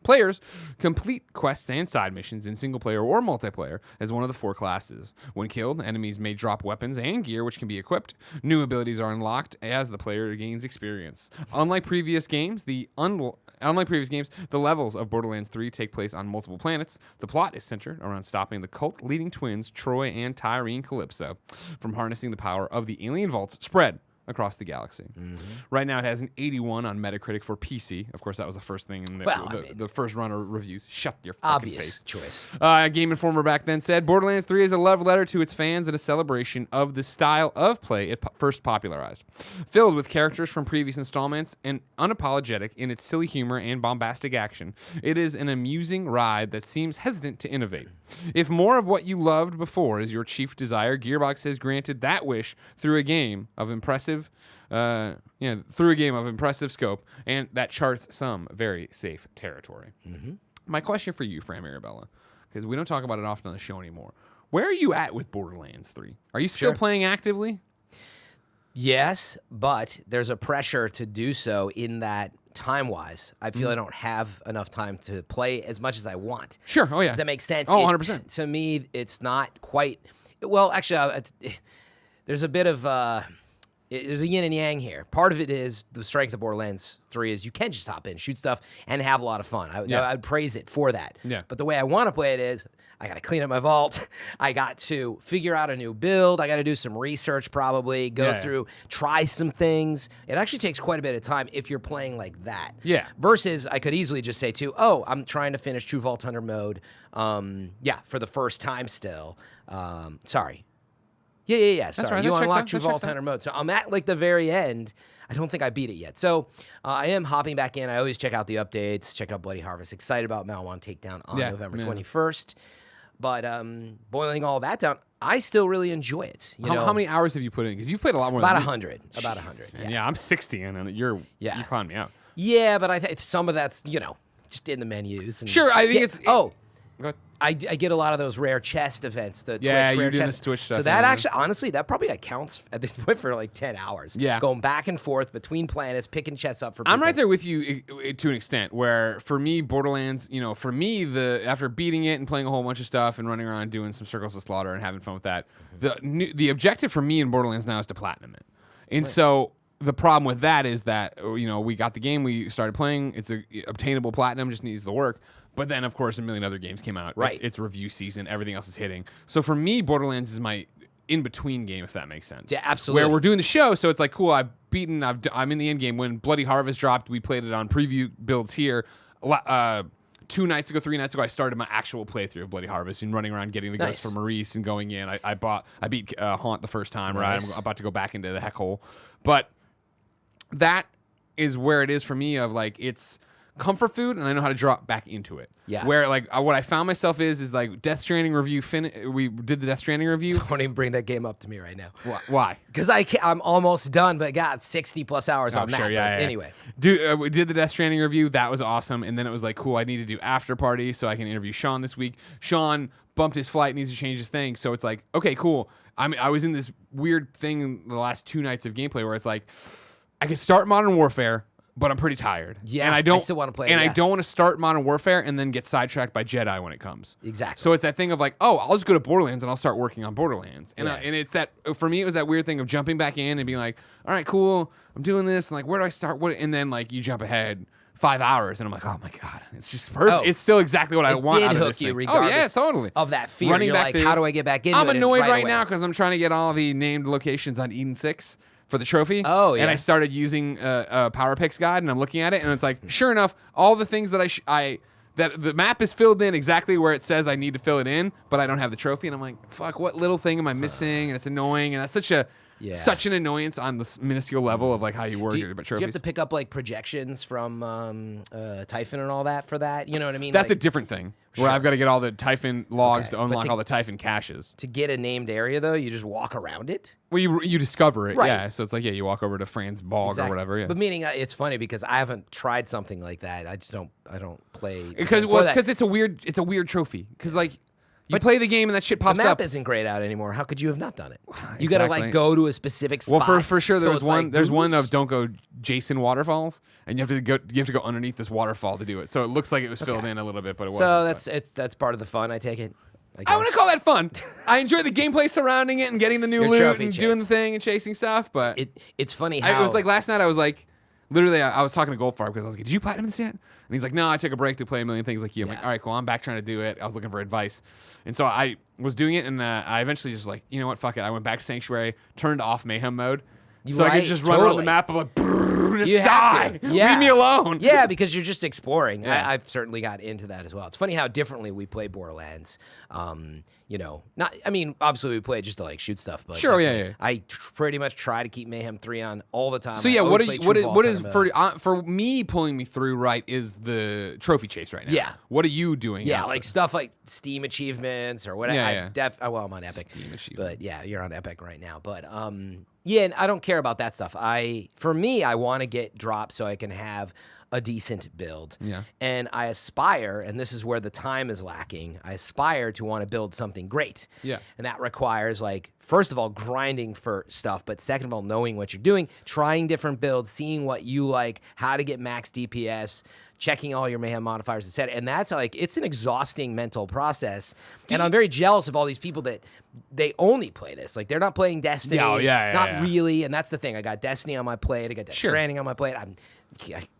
Players complete quests and side missions in single-player or multiplayer as one of the 4 classes. When killed, enemies may drop weapons and gear which can be equipped. New abilities are unlocked as the player gains experience. Unlike previous games, the levels of Borderlands 3 take place on multiple planets. The plot is centered around stopping the cult-leading twins Troy and Tyrene Calypso from harnessing the power of the alien vaults spread across the galaxy. Right now, it has an 81 on Metacritic for PC. Of course, that was the first thing in the first run of reviews. Shut your fucking obvious face. Choice. Game Informer back then said, Borderlands 3 is a love letter to its fans and a celebration of the style of play it first popularized. Filled with characters from previous installments and unapologetic in its silly humor and bombastic action, it is an amusing ride that seems hesitant to innovate. If more of what you loved before is your chief desire, Gearbox has granted that wish through a game of impressive scope, and that charts some very safe territory. My question for you, Fran Mirabella, because we don't talk about it often on the show anymore. Where are you at with Borderlands 3? Are you still playing actively? Yes, but there's a pressure to do so in that time-wise. I feel I don't have enough time to play as much as I want. Sure. Oh, yeah. Does that make sense? Oh, 100%. To me, it's not quite... Well, actually, there's a bit of... there's a yin and yang here. Part of it is the strength of Borderlands 3 is you can just hop in, shoot stuff, and have a lot of fun. I'd praise it for that. Yeah. But the way I want to play it is I got to clean up my vault. I got to figure out a new build. I got to do some research probably, go through, try some things. It actually takes quite a bit of time if you're playing like that. Yeah. Versus I could easily just say too, I'm trying to finish True Vault Hunter mode. For the first time still. Sorry. Yeah. Sorry. Right. You unlock True Vault Hunter mode. So I'm at like the very end. I don't think I beat it yet. So I am hopping back in. I always check out the updates, check out Bloody Harvest. Excited about Malwan Takedown on November 21st. But boiling all that down, I still really enjoy it. How many hours have you put in? Because you've played a lot more about than 100. About 100. Man. Yeah, I'm 60, and you climbed me out. Yeah, but I think some of that's, just in the menus. And sure, I think it's... Oh, go ahead. I get a lot of those rare chest events, the Twitch you're rare doing chest. this Twitch stuff. So that actually, honestly, that probably accounts at this point for like 10 hours. Yeah. Going back and forth between planets, picking chests up for people. I'm right there with you to an extent where for me, Borderlands, for me, after beating it and playing a whole bunch of stuff and running around doing some Circles of Slaughter and having fun with that, the objective for me in Borderlands now is to platinum it. And so the problem with that is that, we got the game, we started playing, it's a obtainable platinum, just needs the work. But then, of course, a million other games came out. Right. It's review season. Everything else is hitting. So for me, Borderlands is my in-between game, if that makes sense. Yeah, absolutely. Where we're doing the show, so it's like, cool, I'm in the end game. When Bloody Harvest dropped, we played it on preview builds here. 3 nights ago, I started my actual playthrough of Bloody Harvest and running around getting the ghost for Maurice and going in. I beat Haunt the first time, right? I'm about to go back into the heck hole. But that is where it is for me of like, it's comfort food, and I know how to drop back into it. Yeah. Where like what I found myself is like Death Stranding review. We did the Death Stranding review. Don't even bring that game up to me right now. Why? Because I'm almost done, but got 60 plus hours on that. Sure, yeah. Anyway, dude, we did the Death Stranding review. That was awesome. And then it was like, cool. I need to do after party so I can interview Sean this week. Sean bumped his flight, needs to change his thing. So it's like, okay, cool. I was in this weird thing in the last 2 nights of gameplay where it's like, I could start Modern Warfare. but I'm pretty tired. Yeah, and I still want to play. And yeah. I don't want to start Modern Warfare and then get sidetracked by Jedi when it comes. Exactly. So it's that thing of like, oh, I'll just go to Borderlands and I'll start working on Borderlands. And Yeah. and it's that for me, it was that weird thing of jumping back in and being like, all right, cool, I'm doing this. And like, where do I start? What? And then like you jump ahead 5 hours, and I'm like, oh my god, it's just perfect. Oh, it's still exactly what I want. It out did of hook this you thing. regardless Oh yeah, totally. of that fear. Running You're back like, through- how do I get back into I'm it? annoyed right away. now because I'm trying to get all the named locations on Eden 6 for the trophy. Oh, yeah. And I started using a Power Picks guide, and I'm looking at it, and it's like, sure enough, all the things that that the map is filled in exactly where it says I need to fill it in, but I don't have the trophy, and I'm like, fuck, what little thing am I missing? And it's annoying, and that's such an annoyance on the minuscule level of like how you work Do you about trophies. have to pick up like projections from Typhon and all that for that? You know what I mean? That's a like, different thing. Where I've got to get all the Typhon logs Okay, to unlock to- all the Typhon caches. to get a named area though. You just walk around it. Well, you discover it, Right. yeah. So it's like, yeah, you walk over to Fran's bog or whatever, yeah. But meaning it's funny because I haven't tried something like that. I don't play Because for that. it's a weird trophy. Because like you play the game and that shit the pops map up. isn't grayed out anymore. How could you have not done it? You got to Exactly. like go to a specific spot. Well, for sure, so there's it's one. like, There's one oops. of don't go Jason waterfalls, and you have to go underneath this waterfall to do it. So it looks like it was filled in a little bit, but it wasn't. So that's part of the fun. I take it. I want to call that fun. I enjoy the gameplay surrounding it and getting the new Your loot trophy and chase. doing the thing and chasing stuff. But It's funny how it was like last night. I was like, literally, I was talking to Goldfarb because I was like, "Did you platinum this yet?" And he's like, "No, I took a break to play a million things like you." I'm like, "All right, cool. I'm back trying to do it." I was looking for advice, and so I was doing it, and I eventually just like, you know what, fuck it. I went back to Sanctuary, turned off Mayhem mode, so I Right, could just run around the totally. map. I'm like, "Brrr, just You have die. to. Yeah. Leave me alone." Yeah, because you're just exploring. Yeah. I've certainly got into that as well. It's funny how differently we play Borderlands. You know, not. I mean, obviously we play just to like shoot stuff, but Sure, yeah, definitely yeah. I pretty much try to keep Mayhem 3 on all the time. So I yeah, always play True what is Vault for me pulling me through right is the trophy chase right now. Yeah. What are you doing? Yeah, now? like stuff like Steam achievements or whatever. Yeah, Well, I'm on Epic. Steam achievement. But yeah, you're on Epic right now. But yeah, and I don't care about that stuff. For me, I want to get drops so I can have a decent build. Yeah. And I aspire, and this is where the time is lacking, I aspire to want to build something great. Yeah. And that requires like, first of all, grinding for stuff, but second of all, knowing what you're doing, trying different builds, seeing what you like, how to get max DPS, checking all your mayhem modifiers, etc. And that's like, it's an exhausting mental process. And I'm very jealous of all these people that they only play this. Like they're not playing Destiny. Oh, yeah, not really. And that's the thing. I got Destiny on my plate. I got Death Stranding on my plate. I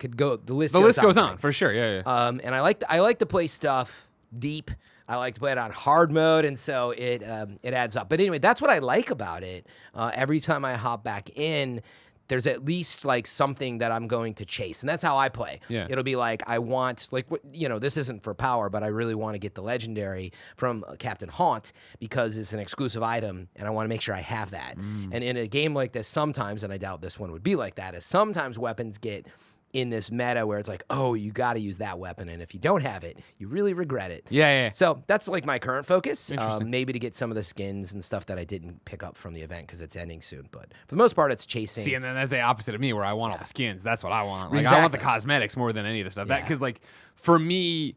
could go. The list goes on for sure. Yeah, yeah. And I like to play stuff deep. I like to play it on hard mode, and so it adds up. But anyway, that's what I like about it. Every time I hop back in, there's at least like something that I'm going to chase, and that's how I play. Yeah. It'll be like I want like this isn't for power, but I really want to get the legendary from Captain Haunt because it's an exclusive item, and I want to make sure I have that. And in a game like this, sometimes, and I doubt this one would be like that, is sometimes weapons get in this meta where it's like, oh, you got to use that weapon, and if you don't have it, you really regret it. Yeah. So that's like my current focus. Interesting. Maybe to get some of the skins and stuff that I didn't pick up from the event because it's ending soon. But for the most part, it's chasing. See, and then that's the opposite of me, where I want all the skins. That's what I want. Like I want the Exactly. cosmetics more than any of the stuff. Yeah. Because like for me,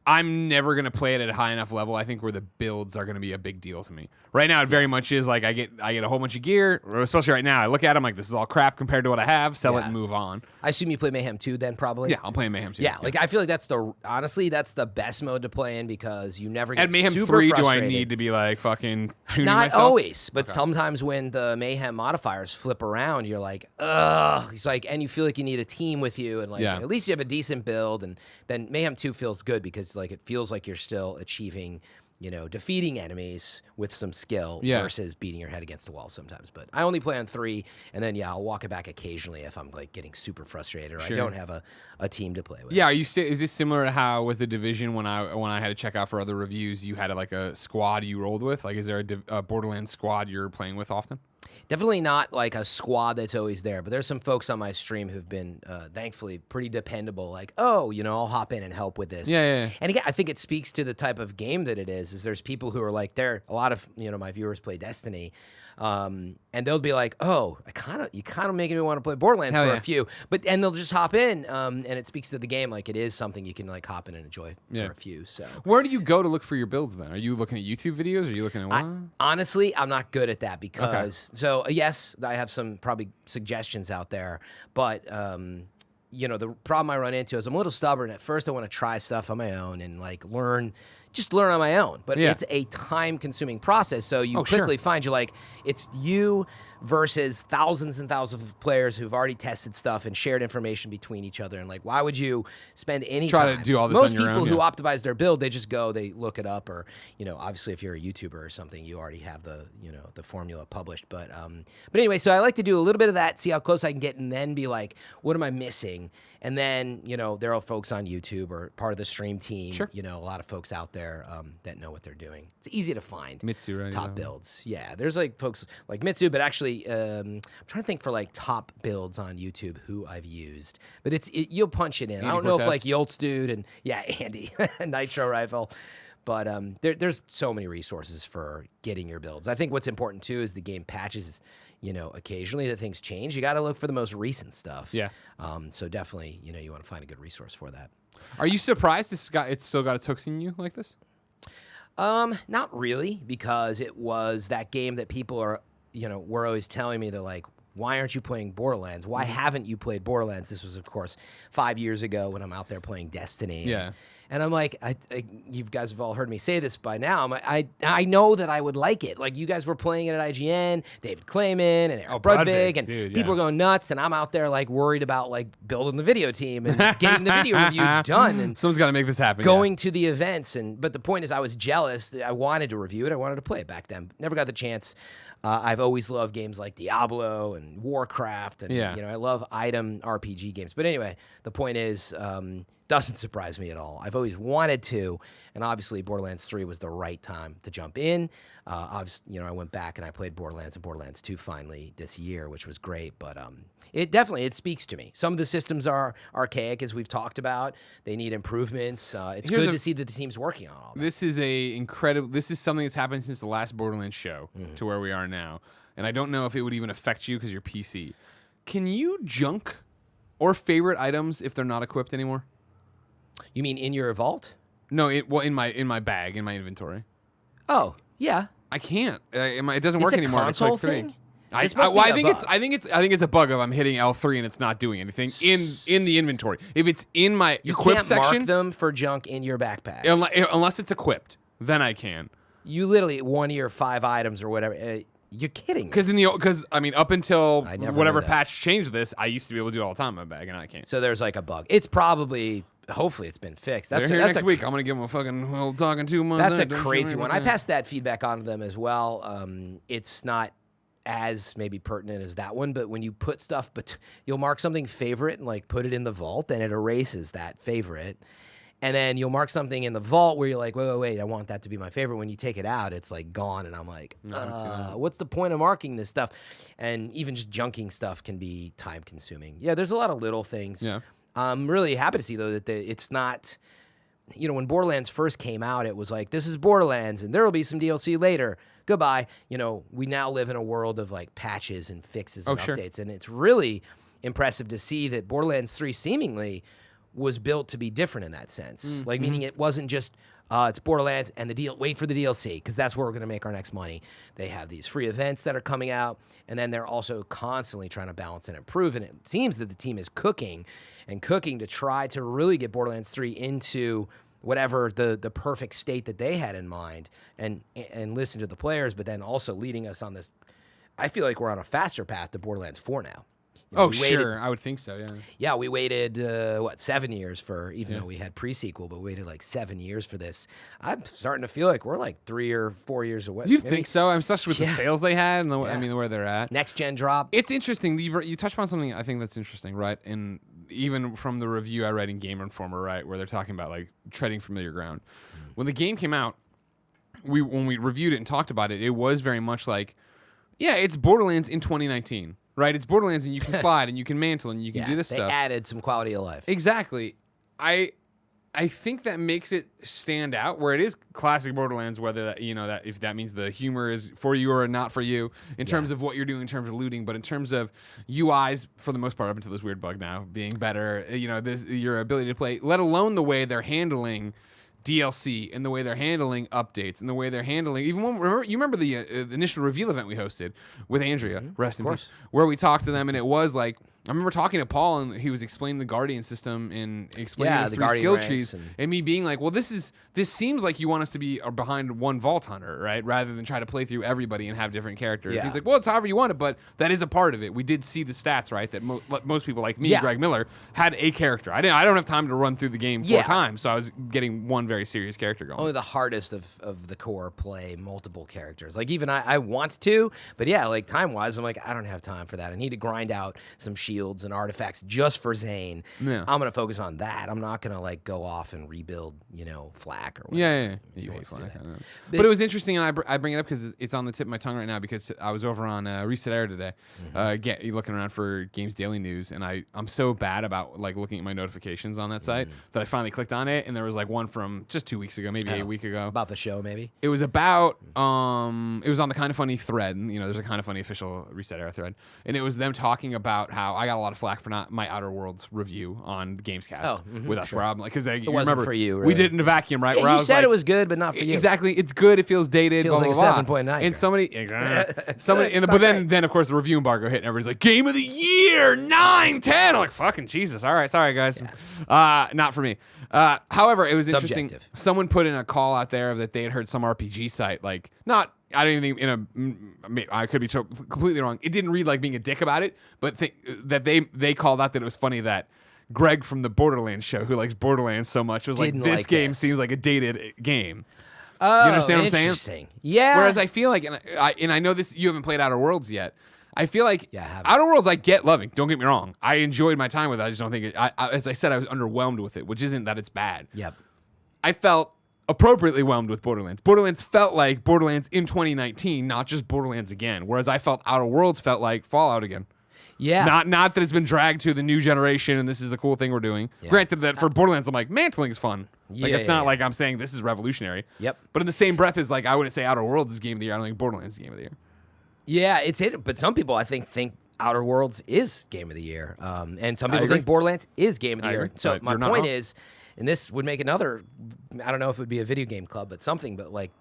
I'm never gonna play it at a high enough level. I think where the builds are gonna be a big deal to me. Right now, it very much is like I get a whole bunch of gear, especially right now. I look at them like this is all crap compared to what I have. Sell it Yeah. and move on. I assume you play Mayhem 2 then probably? Yeah, I'm playing Mayhem 2. Yeah, like I feel like that's honestly, that's the best mode to play in because you never get at Mayhem super 3, frustrated. do I need to be like fucking tuning Not myself? always, but sometimes when the Mayhem modifiers flip around, you're like, ugh. It's like, and you feel like you need a team with you, and like Yeah. at least you have a decent build, and then Mayhem 2 feels good because like it feels like you're still achieving, defeating enemies with some skill versus beating your head against the wall sometimes. But I only play on 3, and then I'll walk it back occasionally if I'm like getting super frustrated or I don't have a team to play with. Yeah, is this similar to how with the Division when I had to check out for other reviews, you had like a squad you rolled with? Like, is there a Borderlands squad you're playing with often? Definitely not like a squad that's always there, but there's some folks on my stream who've been thankfully pretty dependable. Like, oh, I'll hop in and help with this. Yeah. And again, I think it speaks to the type of game that it is. Is there's people who are like, a lot of my viewers play Destiny, and they'll be like, oh, you kind of making me want to play Borderlands Hell for yeah. a few, and they'll just hop in, and it speaks to the game like it is something you can like hop in and enjoy for a few. So. Where do you go to look for your builds then? Are you looking at YouTube videos? Are you looking at what? Honestly, I'm not good at that because so yes, I have some probably suggestions out there, but the problem I run into is I'm a little stubborn. At first, I want to try stuff on my own and like learn on my own. But it's a time-consuming process. So you quickly find it's you versus thousands and thousands of players who've already tested stuff and shared information between each other. And like, why would you spend any time? To do all this Most on your people own, who optimize their build, they just go, they look it up, or obviously if you're a YouTuber or something, you already have the the formula published. But anyway, so I like to do a little bit of that, see how close I can get, and then be like, what am I missing? And then, there are folks on YouTube or part of the stream team, Sure. a lot of folks out there that know what they're doing. It's easy to find. Mitsu, right? Top builds. Yeah, there's like folks like Mitsu, but actually, I'm trying to think for like top builds on YouTube who I've used. But you'll punch it in. Andy I don't know if Cortez? like Yoltz Dude and Andy, Nitro Rifle. But there's so many resources for getting your builds. I think what's important too is the game patches, occasionally that things change. You got to look for the most recent stuff. Yeah. So definitely, you want to find a good resource for that. Are you surprised it's still got its hooks in you like this? Not really, because it was that game that people are, were always telling me, they're like, why aren't you playing Borderlands? Why haven't you played Borderlands? This was, of course, 5 years ago when I'm out there playing Destiny. Yeah. And I'm like, you guys have all heard me say this by now. I know that I would like it. Like, you guys were playing it at IGN, David Clayman and Eric Brudvig, and dude, people are going nuts. And I'm out there, like, worried about, like, building the video team and getting the video review done. And someone's got to make this happen. going to the events. But the point is, I was jealous. I wanted to review it. I wanted to play it back then. Never got the chance. I've always loved games like Diablo and Warcraft, and I love item RPG games. But anyway, the point is, doesn't surprise me at all. I've always wanted to, and obviously Borderlands 3 was the right time to jump in. Obviously, I went back and I played Borderlands and Borderlands 2 finally this year, which was great. But it speaks to me. Some of the systems are archaic, as we've talked about. They need improvements. It's good to see that the team's working on all that. This is something that's happened since the last Borderlands show to where we are now. And I don't know if it would even affect you because you're PC. Can you junk or favorite items if they're not equipped anymore? You mean in your vault? No, in my bag, in my inventory. Oh, yeah. I can't. It doesn't work anymore. Console it's like 3. thing? I think it's a bug of I'm hitting L3 and it's not doing anything in the inventory. If it's in my equip section, you can't mark them for junk in your backpack unless it's equipped. Then I can. You literally one of your 5 items or whatever. You're kidding. Because up until whatever knew that. patch changed this, I used to be able to do it all the time in my bag, and I can't. So there's like a bug. It's probably. Hopefully it's been fixed. They're here next week. I'm gonna give them a fucking talking 2 months. That's a crazy one. I passed that feedback on to them as well. It's not as maybe pertinent as that one, but when you put stuff, you'll mark something favorite and like put it in the vault, and it erases that favorite. And then you'll mark something in the vault where you're like, wait, I want that to be my favorite. When you take it out, it's like gone, and I'm like, what's the point of marking this stuff? And even just junking stuff can be time consuming. Yeah, there's a lot of little things. Yeah. I'm really happy to see, though, that it's not, when Borderlands first came out, it was like, this is Borderlands, and there will be some DLC later. Goodbye. We now live in a world of, like, patches and fixes and updates, and it's really impressive to see that Borderlands 3 seemingly was built to be different in that sense. Like, meaning it wasn't just, it's Borderlands and wait for the DLC, because that's where we're going to make our next money. They have these free events that are coming out, and then they're also constantly trying to balance and improve, and it seems that the team is cooking to try to really get Borderlands 3 into whatever the perfect state that they had in mind, and listen to the players, but then also leading us on this. I feel like we're on a faster path to Borderlands 4 now. Sure. I would think so, yeah. Yeah, we waited, 7 years for, even though we had pre-sequel, but we waited like 7 years for this. I'm starting to feel like we're like 3 or 4 years away. You think so? Especially with the sales they had and where they're at. Next gen drop. It's interesting. You touched upon something I think that's interesting, right? And even from the review I read in Game Informer, right, where they're talking about like treading familiar ground. When the game came out, when we reviewed it and talked about it, it was very much like, yeah, it's Borderlands in 2019. Right, it's Borderlands, and you can slide, and you can mantle, and you can do this stuff. They added some quality of life. Exactly. I think that makes it stand out, where it is classic Borderlands, whether that that if that means the humor is for you or not for you, in terms of what you're doing, in terms of looting, but in terms of UIs, for the most part, up until this weird bug now, being better, your ability to play, let alone the way they're handling DLC and the way they're handling updates and the way they're handling even when you remember the initial reveal event we hosted with Andrea, rest in peace, where we talked to them, and it was like I remember talking to Paul, and he was explaining the Guardian system and explaining the three Guardian skill ranks trees, and me being like, well, this seems like you want us to be behind one Vault Hunter, right? Rather than try to play through everybody and have different characters. Yeah. He's like, well, it's however you want it, but that is a part of it. We did see the stats, right? That most people like me, Greg Miller, had a character. I don't have time to run through the game 4 times, so I was getting one very serious character going. Only the hardest of the core play multiple characters. Like even I want to, but yeah, like time-wise, I'm like, I don't have time for that. I need to grind out some shields and artifacts just for Zane. Yeah. I'm gonna focus on that. I'm not gonna like go off and rebuild, Flak or whatever. Yeah. You hate Flak. But it was interesting, and I bring it up because it's on the tip of my tongue right now because I was over on Reset Air today, looking around for Games Daily News, and I'm so bad about like looking at my notifications on that site that I finally clicked on it, and there was like one from just 2 weeks ago, maybe a week ago. About the show, maybe? It was about, it was on the Kind of Funny thread. There's a Kind of Funny official Reset Era thread. And it was them talking about how I got a lot of flack for not my Outer Worlds review on Gamescast with us, where I'm like, because you remember, for you, we really. did it in a vacuum, right? Yeah, where I you was said like, it was good, but not for you. Exactly. It's good. It feels dated. Feels blah, like blah, a blah. 7.9. And somebody, then of course the review embargo hit, and everybody's like, Game of the Year, 9, 10. I'm like, fucking Jesus. All right, sorry guys. Not for me. However, it was interesting. Subjective. Someone put in a call out there that they had heard some RPG site, like, not, I don't even think I could be completely wrong. It didn't read like being a dick about it, but that they called out that it was funny that Greg from the Borderlands show, who likes Borderlands so much, was like, this game seems like a dated game. Oh, you understand what I'm saying? Interesting. Yeah. Whereas I feel like, and I know this, you haven't played Outer Worlds yet. I feel like I haven't. Outer Worlds I get loving. Don't get me wrong. I enjoyed my time with it. I just don't think it. As I said, I was underwhelmed with it, which isn't that it's bad. Yep. I felt appropriately whelmed with Borderlands. Borderlands felt like Borderlands in 2019, not just Borderlands again. Whereas I felt Outer Worlds felt like Fallout again. Yeah. Not that it's been dragged to the new generation and this is a cool thing we're doing. Yeah. Granted that for Borderlands, I'm like, mantling's fun. Like, Yeah, it's not like I'm saying this is revolutionary. Yep. But in the same breath as like, I wouldn't say Outer Worlds is Game of the Year. I don't think Borderlands is Game of the Year. Yeah, it's it. But some people, I think Outer Worlds is Game of the Year. And some people agree. think Borderlands is Game of the Year. agree, So but my you're not point wrong. is, and this would make another, I don't know if it would be a video game club, but something, but like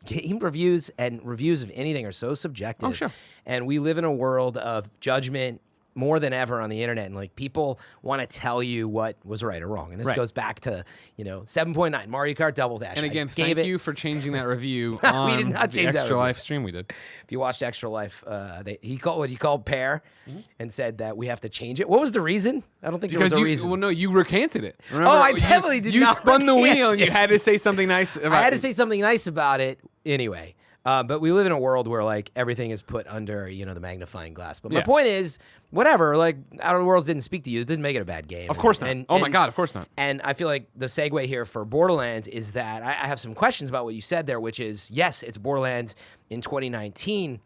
game reviews and reviews of anything are so subjective. Oh, sure. And we live in a world of judgment more than ever on the internet, and like people want to tell you what was right or wrong, and this Right. goes back to 7.9 Mario Kart Double Dash. And I again, gave thank it- you for changing that review on did not the change that Extra review. Life stream we did. If you watched Extra Life, he called Pear and said that we have to change it. What was the reason? I don't think there was a reason. Well, no, you recanted it. Remember, I definitely did You not spun the recant wheel and you it. had to say something nice about I had to say something nice about it anyway. But we live in a world where like everything is put under the magnifying glass. But my Yeah. point is, whatever. Like Outer Worlds didn't speak to you. It didn't make it a bad game. Of course not. Oh my God, of course not. And I feel like the segue here for Borderlands is that I have some questions about what you said there, which is yes, it's Borderlands in 2019.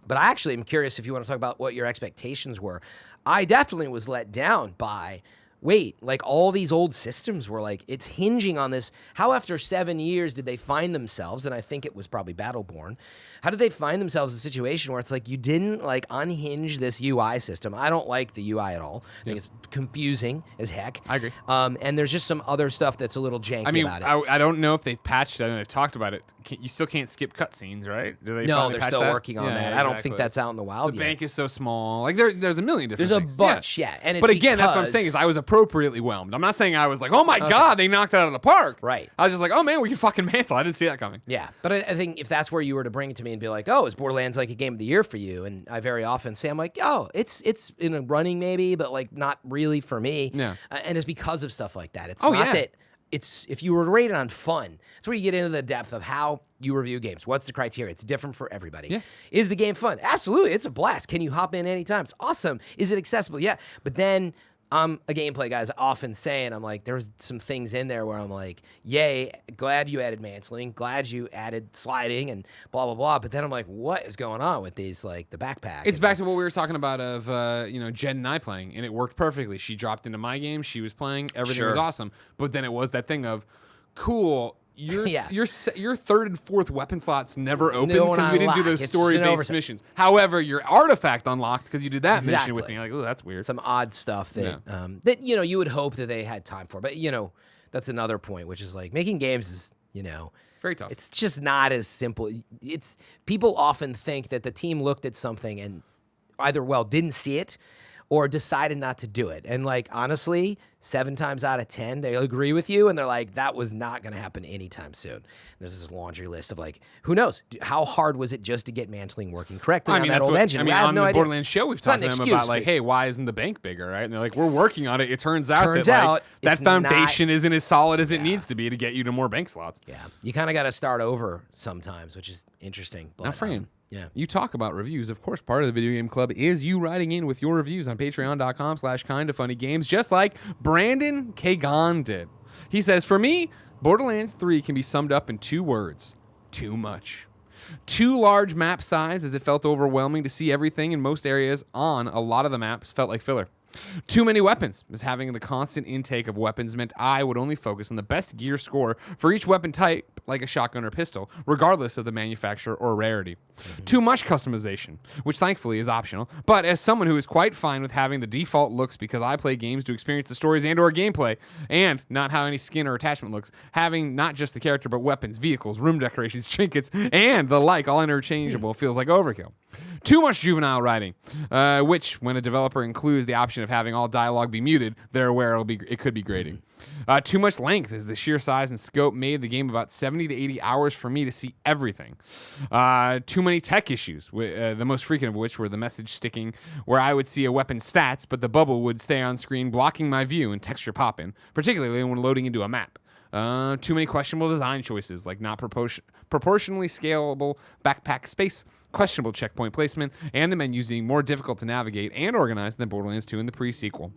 But I actually am curious if you want to talk about what your expectations were. I definitely was let down by, like all these old systems were like, it's hinging on this. How after 7 years did they find themselves, and I think it was probably Battleborn, how did they find themselves in a situation where it's like you didn't like unhinge this UI system? I don't like the UI at all. I think it's confusing as heck. I agree. And there's just some other stuff that's a little janky I mean, about it. I don't know if they've patched it. I know they've talked about it. You still can't skip cutscenes, right? Do they No, finally they're patch still that? working on Yeah, that. I don't think exactly. that's out in the wild The yet. bank is so small. Like there's a million different There's a things. bunch, yeah. And it's but again, that's what I'm because- saying is I was appropriately whelmed. I'm not saying I was like, oh my God, they knocked it out of the park. Right. I was just like, oh man, we can fucking mantle. I didn't see that coming. Yeah, but I think if that's where you were to bring it to me and be like, "Oh, is Borderlands like a game of the year for you?" and I very often say, "I'm like, oh, it's in a running maybe, but like not really for me." Yeah. And it's because of stuff like that. It's Oh, not yeah. that it's if you were to rate it on fun. That's where you get into the depth of how you review games. What's the criteria? It's different for everybody. Yeah. Is the game fun? Absolutely, it's a blast. Can you hop in anytime? It's awesome. Is it accessible? Yeah, but then. I'm a gameplay guy, as I often say, and I'm like, there's some things in there where I'm like, yay, glad you added mantling, glad you added sliding and blah, blah, blah. But then I'm like, what is going on with these, like the backpack? It's and back to what we were talking about of Jen and I playing, and it worked perfectly. She dropped into my game, she was playing, everything was Sure. awesome. But then it was that thing of, cool. Your Yeah. your third and fourth weapon slots never opened No, because we didn't do unlock. those It's just an story-based oversight. missions. However, your artifact unlocked because you did that mission with Exactly. me. Like, oh, that's weird. some odd stuff that that you would hope that they had time for. But that's another point, which is like making games is Very tough. it's just not as simple. It's people often think that the team looked at something and either didn't see it or decided not to do it. And like, honestly, 7 times out of 10, they agree with you. And they're like, that was not going to happen anytime soon. There's this laundry list of like, who knows? How hard was it just to get mantling working correctly on that old engine? I mean, on the Borderlands show, we've talked to them about like, hey, why isn't the bank bigger, right? And they're like, we're working on it. It turns out that foundation isn't as solid as it needs to be to get you to more bank slots. Yeah. You kind of got to start over sometimes, which is interesting. But, now, Fran, yeah. You talk about reviews. Of course, part of the Video Game Club is you writing in with your reviews on patreon.com/kindafunnygames, just like Brandon Kagan did. He says, for me, Borderlands 3 can be summed up in 2 words. Too much. Too large map size, as it felt overwhelming to see everything in most areas on a lot of the maps felt like filler. Too many weapons, as having the constant intake of weapons meant I would only focus on the best gear score for each weapon type, like a shotgun or pistol, regardless of the manufacturer or rarity. Too much customization, which thankfully is optional, but as someone who is quite fine with having the default looks because I play games to experience the stories and or gameplay, and not how any skin or attachment looks, having not just the character but weapons, vehicles, room decorations, trinkets, and the like all interchangeable feels like overkill. Too much juvenile writing, which, when a developer includes the option of having all dialogue be muted, they're aware it could be grating. Too much length, as the sheer size and scope made the game about 70 to 80 hours for me to see everything. Too many tech issues, the most frequent of which were the message sticking, where I would see a weapon's stats, but the bubble would stay on screen, blocking my view and texture popping, particularly when loading into a map. Too many questionable design choices, like not proportionally scalable backpack space, questionable checkpoint placement, and the menus being more difficult to navigate and organize than Borderlands 2 in the pre-sequel.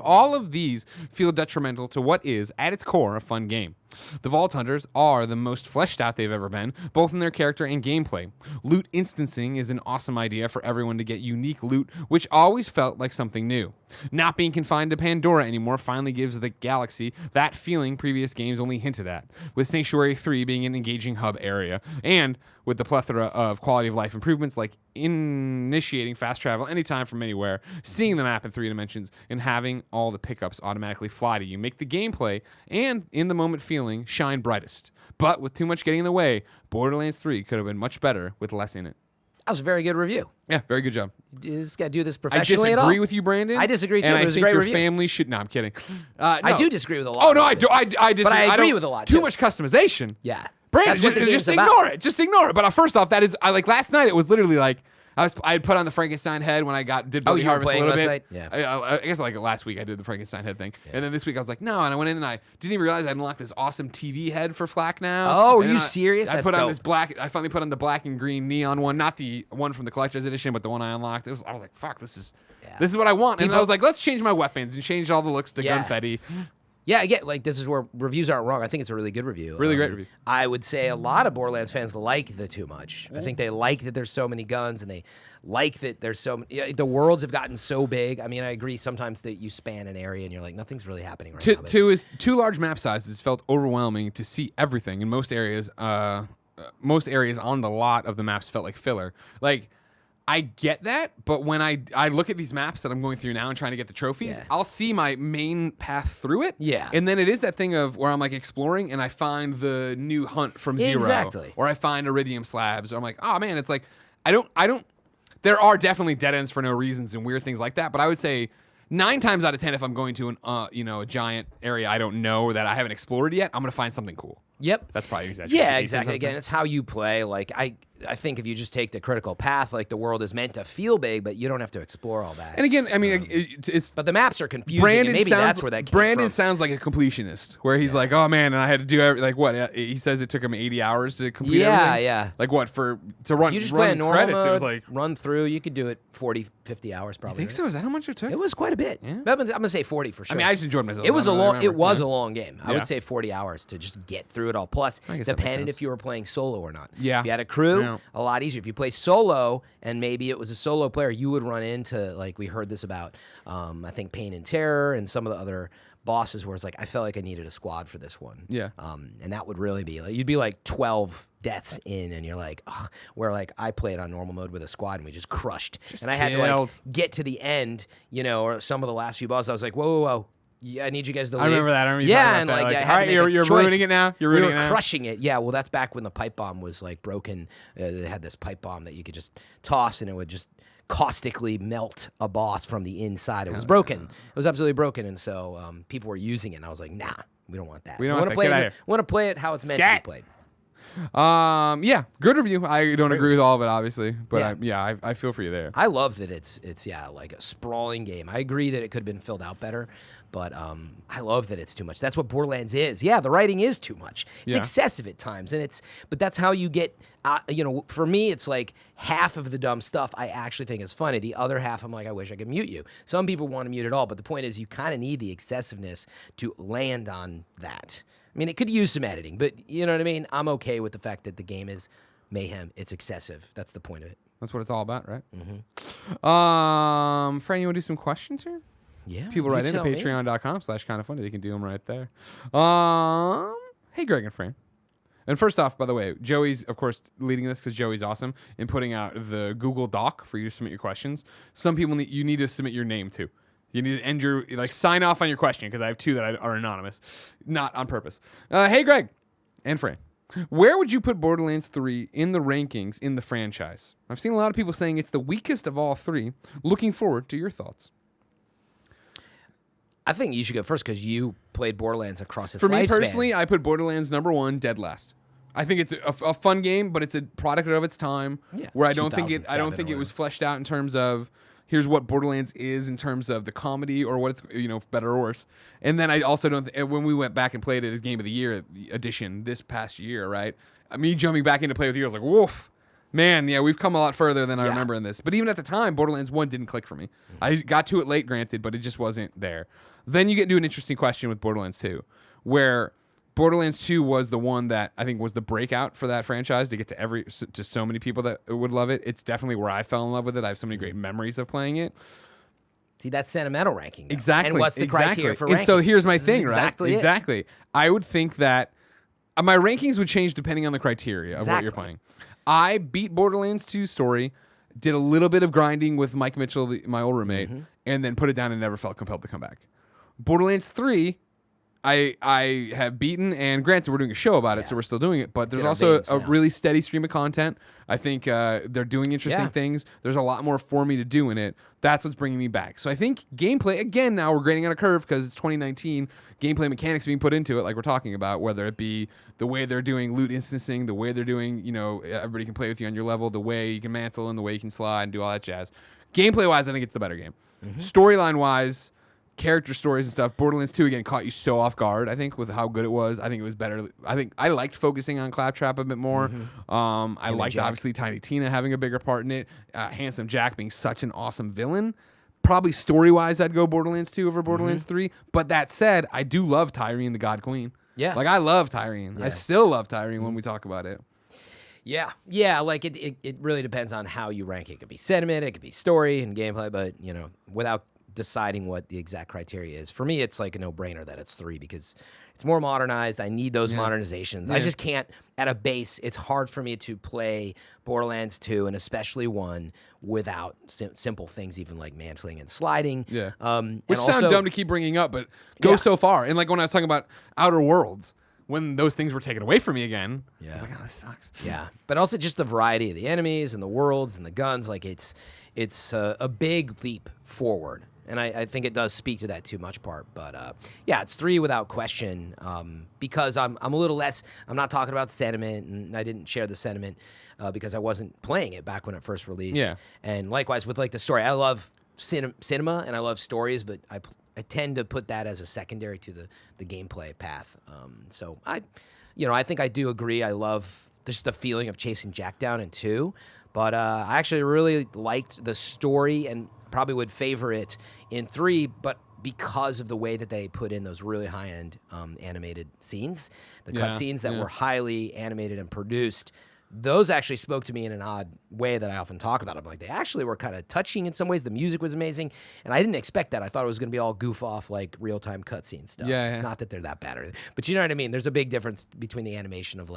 All of these feel detrimental to what is, at its core, a fun game. The Vault Hunters are the most fleshed out they've ever been, both in their character and gameplay. Loot instancing is an awesome idea for everyone to get unique loot, which always felt like something new. Not being confined to Pandora anymore finally gives the galaxy that feeling previous games only hinted at, with Sanctuary 3 being an engaging hub area, and with the plethora of quality of life improvements like initiating fast travel anytime from anywhere, seeing the map in 3 dimensions, and having all the pickups automatically fly to you make the gameplay and in-the-moment feeling shine brightest. But with too much getting in the way, Borderlands 3 could have been much better with less in it. That was a very good review. Yeah, very good job. You just got to do this professionally. I disagree with you, Brandon. I disagree too. And it was I a great think your review. family should. No, I'm kidding. No. I do disagree with a lot. Oh no, I do. I disagree. But I agree don't, with a lot. Too much customization. Yeah, Brandon, that's what the game's just about. ignore it. Just ignore it. But first off, that is like last night. It was literally like I had put on the Frankenstein head when I did Bloody Harvest a little bit. Night? Yeah. I guess like last week I did the Frankenstein head thing, and then this week I was like, no, and I went in and I didn't even realize I unlocked this awesome TV head for Flack now. Oh, are you serious? I put on this black. I finally put on the black and green neon one, not the one from the collector's edition, but the one I unlocked. I was like, fuck, this is what I want. And I was like, let's change my weapons and change all the looks to gunfetti. Yeah, again, like this is where reviews aren't wrong. I think it's a really good review. Really great review. I would say a lot of Borderlands fans like the too much. I think they like that there's so many guns, and they like that there's so many. The worlds have gotten so big. I mean, I agree sometimes that you span an area and you're like, nothing's really happening right now. Too large map sizes felt overwhelming to see everything in most areas. Most areas on the lot of the maps felt like filler. Like, I get that, but when I look at these maps that I'm going through now and trying to get the trophies, I'll see my main path through it. Yeah. And then it is that thing of where I'm like exploring and I find the new hunt from Zero. Exactly. Or I find iridium slabs. Or I'm like, oh man, it's like, I don't, there are definitely dead ends for no reasons and weird things like that, but I would say 9 times out of 10, if I'm going to a giant area I don't know or that I haven't explored yet, I'm going to find something cool. Yep. That's probably exaggeration. Yeah, exactly. Again, it's how you play. Like, I think if you just take the critical path, like the world is meant to feel big, but you don't have to explore all that. And again, I mean, it's but the maps are confusing. And maybe that's where that came Brandon from. sounds like a completionist, where he's like, "Oh man," and I had to do like what he says it took him 80 hours to complete. everything. Yeah. Like what to run? You just run play a normal credits. mode, It was like run through. You could do it 40, 50 hours probably. I think so. Is that how much it took? It was quite a bit. Yeah. But I'm gonna say 40 for sure. I mean, I just enjoyed myself. It was a long. It was yeah. a long game. I would say 40 hours to just get through it all. Plus, depended if you were playing solo or not. Yeah. If you had a crew, a lot easier. If you play solo and maybe it was a solo player, you would run into, like we heard this about, I think Pain and Terror and some of the other bosses where it's like, I felt like I needed a squad for this one. Yeah. And that would really be, like, you'd be like 12 deaths in and you're like, ugh, where like I played on normal mode with a squad and we just crushed. And I had to like get to the end, or some of the last few bosses. I was like, whoa. Yeah, I need you guys to leave. I remember that. I remember and like, I all had right, to make you're ruining it now. You're ruining it now. Crushing it. Yeah, well, that's back when the pipe bomb was like broken. They had this pipe bomb that you could just toss and it would just caustically melt a boss from the inside. It was broken. It was absolutely broken, and so people were using it. And I was like, nah, we don't want that. We don't want want to that. play Get it. out of here. Want to play it how it's meant to be played. Yeah, good review. I don't agree with all of it, obviously, but I feel for you there. I love that it's like a sprawling game. I agree that it could have been filled out better, but I love that it's too much. That's what Borderlands is. Yeah, the writing is too much. It's excessive at times, but that's how you get. For me, it's like half of the dumb stuff I actually think is funny. The other half, I'm like, I wish I could mute you. Some people want to mute it all, but the point is, you kind of need the excessiveness to land on that. I mean, it could use some editing, but you know what I mean? I'm okay with the fact that the game is mayhem. It's excessive. That's the point of it. That's what it's all about, right? Mm-hmm. Fran, you want to do some questions here? Yeah. People write into patreon.com/kindafunny. They can do them right there. Hey, Greg and Fran. And first off, by the way, Joey's, of course, leading this because Joey's awesome in putting out the Google Doc for you to submit your questions. Some people you need to submit your name to. You need to end your, sign off on your question because I have two that are anonymous, not on purpose. Hey, Greg and Fran, where would you put Borderlands 3 in the rankings in the franchise? I've seen a lot of people saying it's the weakest of all three. Looking forward to your thoughts. I think you should go first because you played Borderlands across its For lifespan. me personally, I put Borderlands number 1, dead last. I think it's a fun game, but it's a product of its time. Yeah, where I don't think it was fleshed out in terms of here's what Borderlands is in terms of the comedy or what it's better or worse. And then I also don't when we went back and played it as Game of the Year edition this past year, right? Me jumping back into play with you, I was like, woof. Man, yeah, we've come a lot further than I remember in this. But even at the time, Borderlands 1 didn't click for me. I got to it late, granted, but it just wasn't there. Then you get into an interesting question with Borderlands 2, where Borderlands 2 was the one that I think was the breakout for that franchise to get to so many people that would love it. It's definitely where I fell in love with it. I have so many great memories of playing it. See, that's sentimental ranking. Though. Exactly. And what's the criteria for ranking? And so here's my thing, exactly right? Exactly. I would think that my rankings would change depending on the criteria of what you're playing. I beat Borderlands 2 story, did a little bit of grinding with Mike Mitchell, my old roommate, and then put it down and never felt compelled to come back. Borderlands 3, I have beaten, and granted, we're doing a show about it, so we're still doing it, but there's also a really steady stream of content. I think they're doing interesting things. There's a lot more for me to do in it. That's what's bringing me back. So I think gameplay, again, now we're grading on a curve because it's 2019, gameplay mechanics being put into it, like we're talking about, whether it be the way they're doing loot instancing, the way they're doing, everybody can play with you on your level, the way you can mantle and the way you can slide and do all that jazz. Gameplay-wise, I think it's the better game. Storyline-wise, character stories and stuff, Borderlands 2 again caught you so off guard, I think, with how good it was. I think it was better. I think I liked focusing on Claptrap a bit more. I liked obviously Tiny Tina having a bigger part in it. Handsome Jack being such an awesome villain. Probably story-wise, I'd go Borderlands 2 over Borderlands 3. But that said, I do love Tyreen the God Queen. Yeah. I love Tyreen. I still love Tyreen when we talk about it. Yeah, it really depends on how you rank it. It could be sentiment, it could be story and gameplay, but, without deciding what the exact criteria is. For me, it's like a no-brainer that it's 3 because it's more modernized. I need those modernizations. I just can't, at a base, it's hard for me to play Borderlands 2 and especially 1 without simple things even like mantling and sliding. Yeah. Which sound dumb to keep bringing up, but go so far. And like when I was talking about Outer Worlds, when those things were taken away from me again, I was like, oh, this sucks. Yeah. But also just the variety of the enemies and the worlds and the guns, like it's a big leap forward. And I think it does speak to that too much part. But, it's 3 without question because I'm a little less – I'm not talking about sentiment, and I didn't share the sentiment because I wasn't playing it back when it first released. Yeah. And likewise with, the story. I love cinema and I love stories, but I tend to put that as a secondary to the gameplay path. So, I think I do agree. I love just the feeling of chasing Jack down in 2. But I actually really liked the story and probably would favor it in 3, but because of the way that they put in those really high-end animated scenes, the cutscenes that were highly animated and produced, those actually spoke to me in an odd way that I often talk about. I'm like, they actually were kind of touching in some ways. The music was amazing, and I didn't expect that. I thought it was going to be all goof-off, like real-time cutscene stuff. Yeah. Not that they're that bad, but you know what I mean? There's a big difference between the animation of,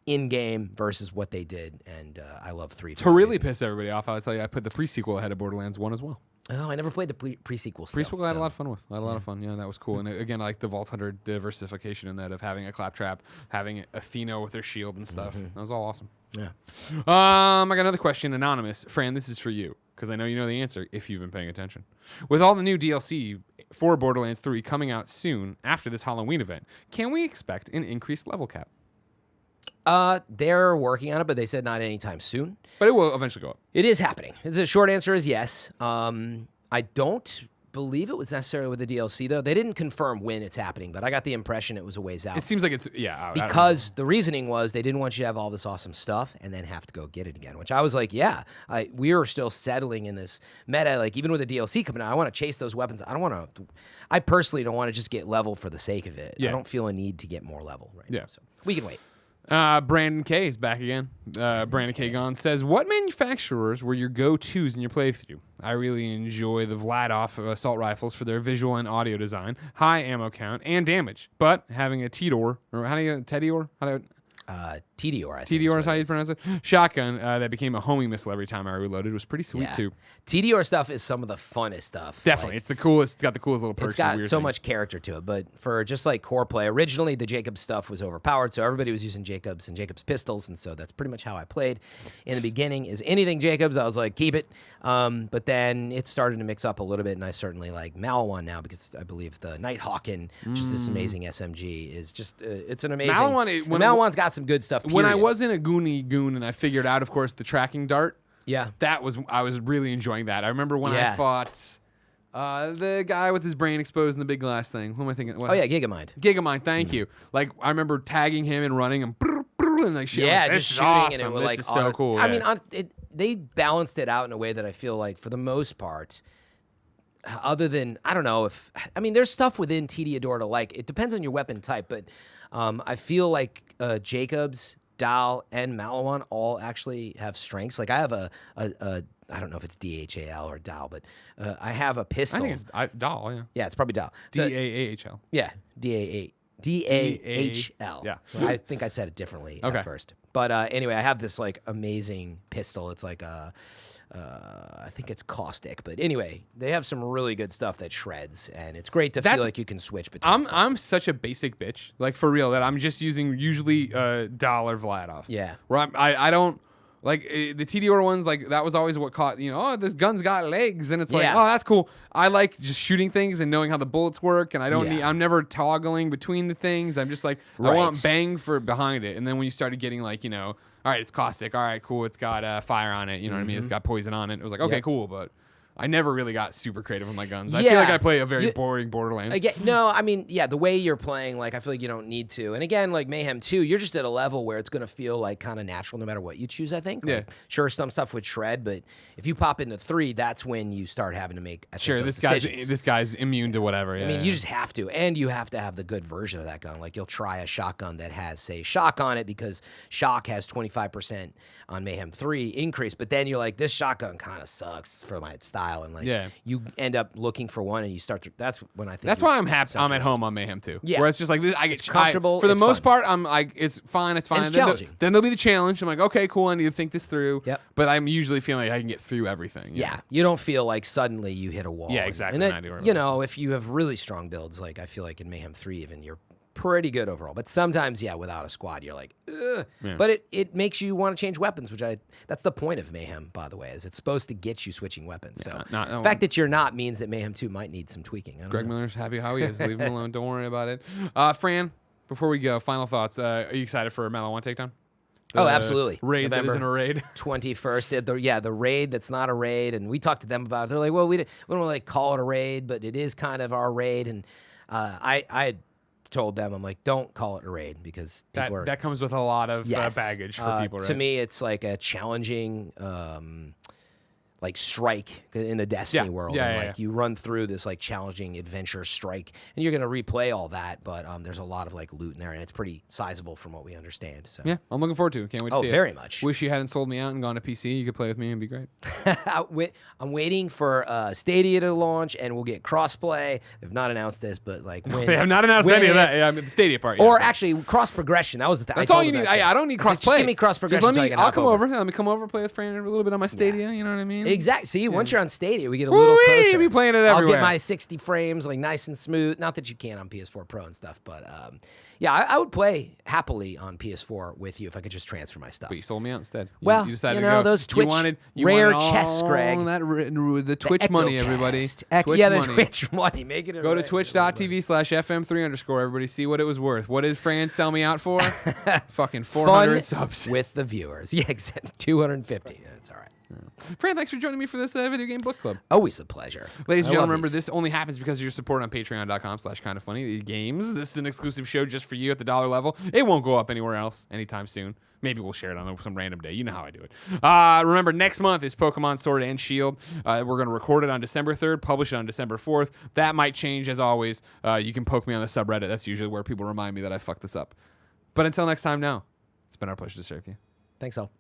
in-game versus what they did, and I love 3. To really piss everybody off, I'll tell you, I put the pre-sequel ahead of Borderlands 1 as well. Oh, I never played the pre-sequel stuff. Pre-sequel I had a lot of fun with. I had a lot of fun. Yeah, that was cool. And again, I like the Vault Hunter diversification in that of having a Claptrap, having Athena with her shield and stuff. That was all awesome. Yeah. I got another question, anonymous. Fran, this is for you. because I know you know the answer if you've been paying attention. With all the new DLC for Borderlands 3 coming out soon after this Halloween event, can we expect an increased level cap? They're working on it, but they said not anytime soon. But it will eventually go up. It is happening. The short answer is yes. I don't believe it was necessarily with the DLC, though. They didn't confirm when it's happening, but I got the impression it was a ways out. It seems like it's, yeah. Because the reasoning was they didn't want you to have all this awesome stuff and then have to go get it again, which I was like, yeah, we are still settling in this meta. Like, even with the DLC coming out, I want to chase those weapons. I personally don't want to just get level for the sake of it. Yeah. I don't feel a need to get more level right now. So we can wait. Brandon K is back again. Brandon K. Gone says, what manufacturers were your go-tos in your playthrough? I really enjoy the Vladoff assault rifles for their visual and audio design, high ammo count, and damage. But having a Tedior, or how do you, Tedior? Tedior, I think. Tedior is how you pronounce it. Shotgun that became a homing missile every time I reloaded was pretty sweet too. Tedior stuff is some of the funnest stuff. Definitely, like, it's the coolest. It's got the coolest little perks. It's got so much character to it. But for just like core play, originally the Jacobs stuff was overpowered, so everybody was using Jacobs and Jacobs pistols, and so that's pretty much how I played in the beginning. Is anything Jacobs, I was like, keep it. But then it started to mix up a little bit, and I certainly like Malawan now because I believe the Nighthawk, just this amazing SMG, is just it's an amazing. Malawan's got some good stuff. When I was in a Goonie goon and I figured out, of course, the tracking dart. Yeah, I was really enjoying that. I remember when I fought the guy with his brain exposed in the big glass thing. Who am I thinking? What? Oh yeah, Gigamind. Gigamind, thank you. Like I remember tagging him and running him, and like shooting. Yeah, like, just shooting awesome. and it was this like is so cool. I mean, they balanced it out in a way that I feel like for the most part. Other than, I don't know if, I mean, there's stuff within Tediador to like. It depends on your weapon type, but I feel like Jacobs, Dal, and Malawan all actually have strengths. Like I have a I don't know if it's DHAL or Dal, but I have a pistol. I think it's Dal, yeah. Yeah, it's probably Dal. DAAHL. Yeah, DAHL. Yeah. I think I said it differently at first. But anyway, I have this like amazing pistol. It's like I think it's caustic, but anyway, they have some really good stuff that shreds, and it's great to feel like you can switch between. I'm such a basic bitch, like for real, that I'm just using usually Dal or Vladov. Yeah, where I don't like the TDR ones. Like that was always what caught oh, this gun's got legs, and it's like oh, that's cool. I like just shooting things and knowing how the bullets work, and I don't need. I'm never toggling between the things. I'm just like I want bang for behind it, and then when you started getting like all right, it's caustic. All right, cool. It's got fire on it. You know what I mean? It's got poison on it. It was like, okay, cool. But I never really got super creative with my guns. I feel like I play a very boring Borderlands. No, I mean, the way you're playing, like, I feel like you don't need to. And again, like Mayhem 2, you're just at a level where it's going to feel like kind of natural no matter what you choose, I think. Like, sure, some stuff would shred, but if you pop into 3, that's when you start having to make this guy's immune to whatever. I mean, you just have to. And you have to have the good version of that gun. Like, you'll try a shotgun that has, say, shock on it because shock has 25% on Mayhem 3 increase. But then you're like, this shotgun kind of sucks for my style. And like, you end up looking for one, and you start to. That's when I think. That's why I'm happy. I'm at home on Mayhem 2. Yeah, where it's just like this. I get comfortable. For the most part, I'm like, it's fine. It's fine. And it's challenging. Then there'll be the challenge. I'm like, okay, cool. I need to think this through. Yep. But I'm usually feeling like I can get through everything. You don't feel like suddenly you hit a wall. Yeah, exactly. And then, if you have really strong builds, like I feel like in Mayhem 3, even you're pretty good overall. But sometimes, without a squad, you're like, ugh. Yeah. But it makes you want to change weapons, which that's the point of Mayhem, by the way, is it's supposed to get you switching weapons. So the fact that you're not means that Mayhem 2 might need some tweaking. Greg Miller's happy how he is. Leave him alone. Don't worry about it. Fran, before we go, final thoughts. Are you excited for a Malawan takedown? Absolutely. Raid that isn't a raid. 21st. The raid that's not a raid. And we talked to them about it. They're like, well, we don't really call it a raid, but it is kind of our raid. And I told them, I'm like, don't call it a raid because that comes with a lot of baggage for people, right? To me, it's like a challenging like strike in the Destiny world. You run through this like challenging adventure strike, and you're gonna replay all that, but there's a lot of like loot in there, and it's pretty sizable from what we understand. So yeah, I'm looking forward to it. Can't wait to see it. Oh, very much. Wish you hadn't sold me out and gone to PC. You could play with me and be great. I'm waiting for Stadia to launch, and we'll get crossplay. They've not announced this, but like they have not announced any of that. Yeah, I mean the Stadia part. Or actually cross progression. That was the thing. That's all you need. I don't need crossplay. Just give me cross progression. I'll come over. Let me come over, play with Fran a little bit on my Stadia. You know what I mean? Exactly. See, once you're on Stadia, we get a little Woo-wee, closer. be playing it I'll everywhere. get my 60 frames like nice and smooth. Not that you can on PS4 Pro and stuff, but yeah, I would play happily on PS4 with you if I could just transfer my stuff. But you sold me out instead. Well, you decided you know, to go. those Twitch you rare wanted chests, all Greg. the Twitch money, everybody. Twitch Yeah, the money. Twitch money. Make it. Go to twitch.tv/FM3_. Everybody, see what it was worth. What did Fran sell me out for? Fucking 400 subs with the viewers. Yeah, exactly. 250. That's all right. Fran, thanks for joining me for this video game book club. Always a pleasure. Ladies and I gentlemen, love remember these. this only happens because of your support on patreon.com/kindoffunny games. This is an exclusive show just for you at the $1 level. It won't go up anywhere else anytime soon. Maybe we'll share it on some random day. You know how I do it. Remember, next month is Pokemon Sword and Shield. We're going to record it on December 3rd, publish it on December 4th. That might change as always. You can poke me on the subreddit. That's usually where people remind me that I fucked this up. But until next time now, it's been our pleasure to serve you. Thanks all.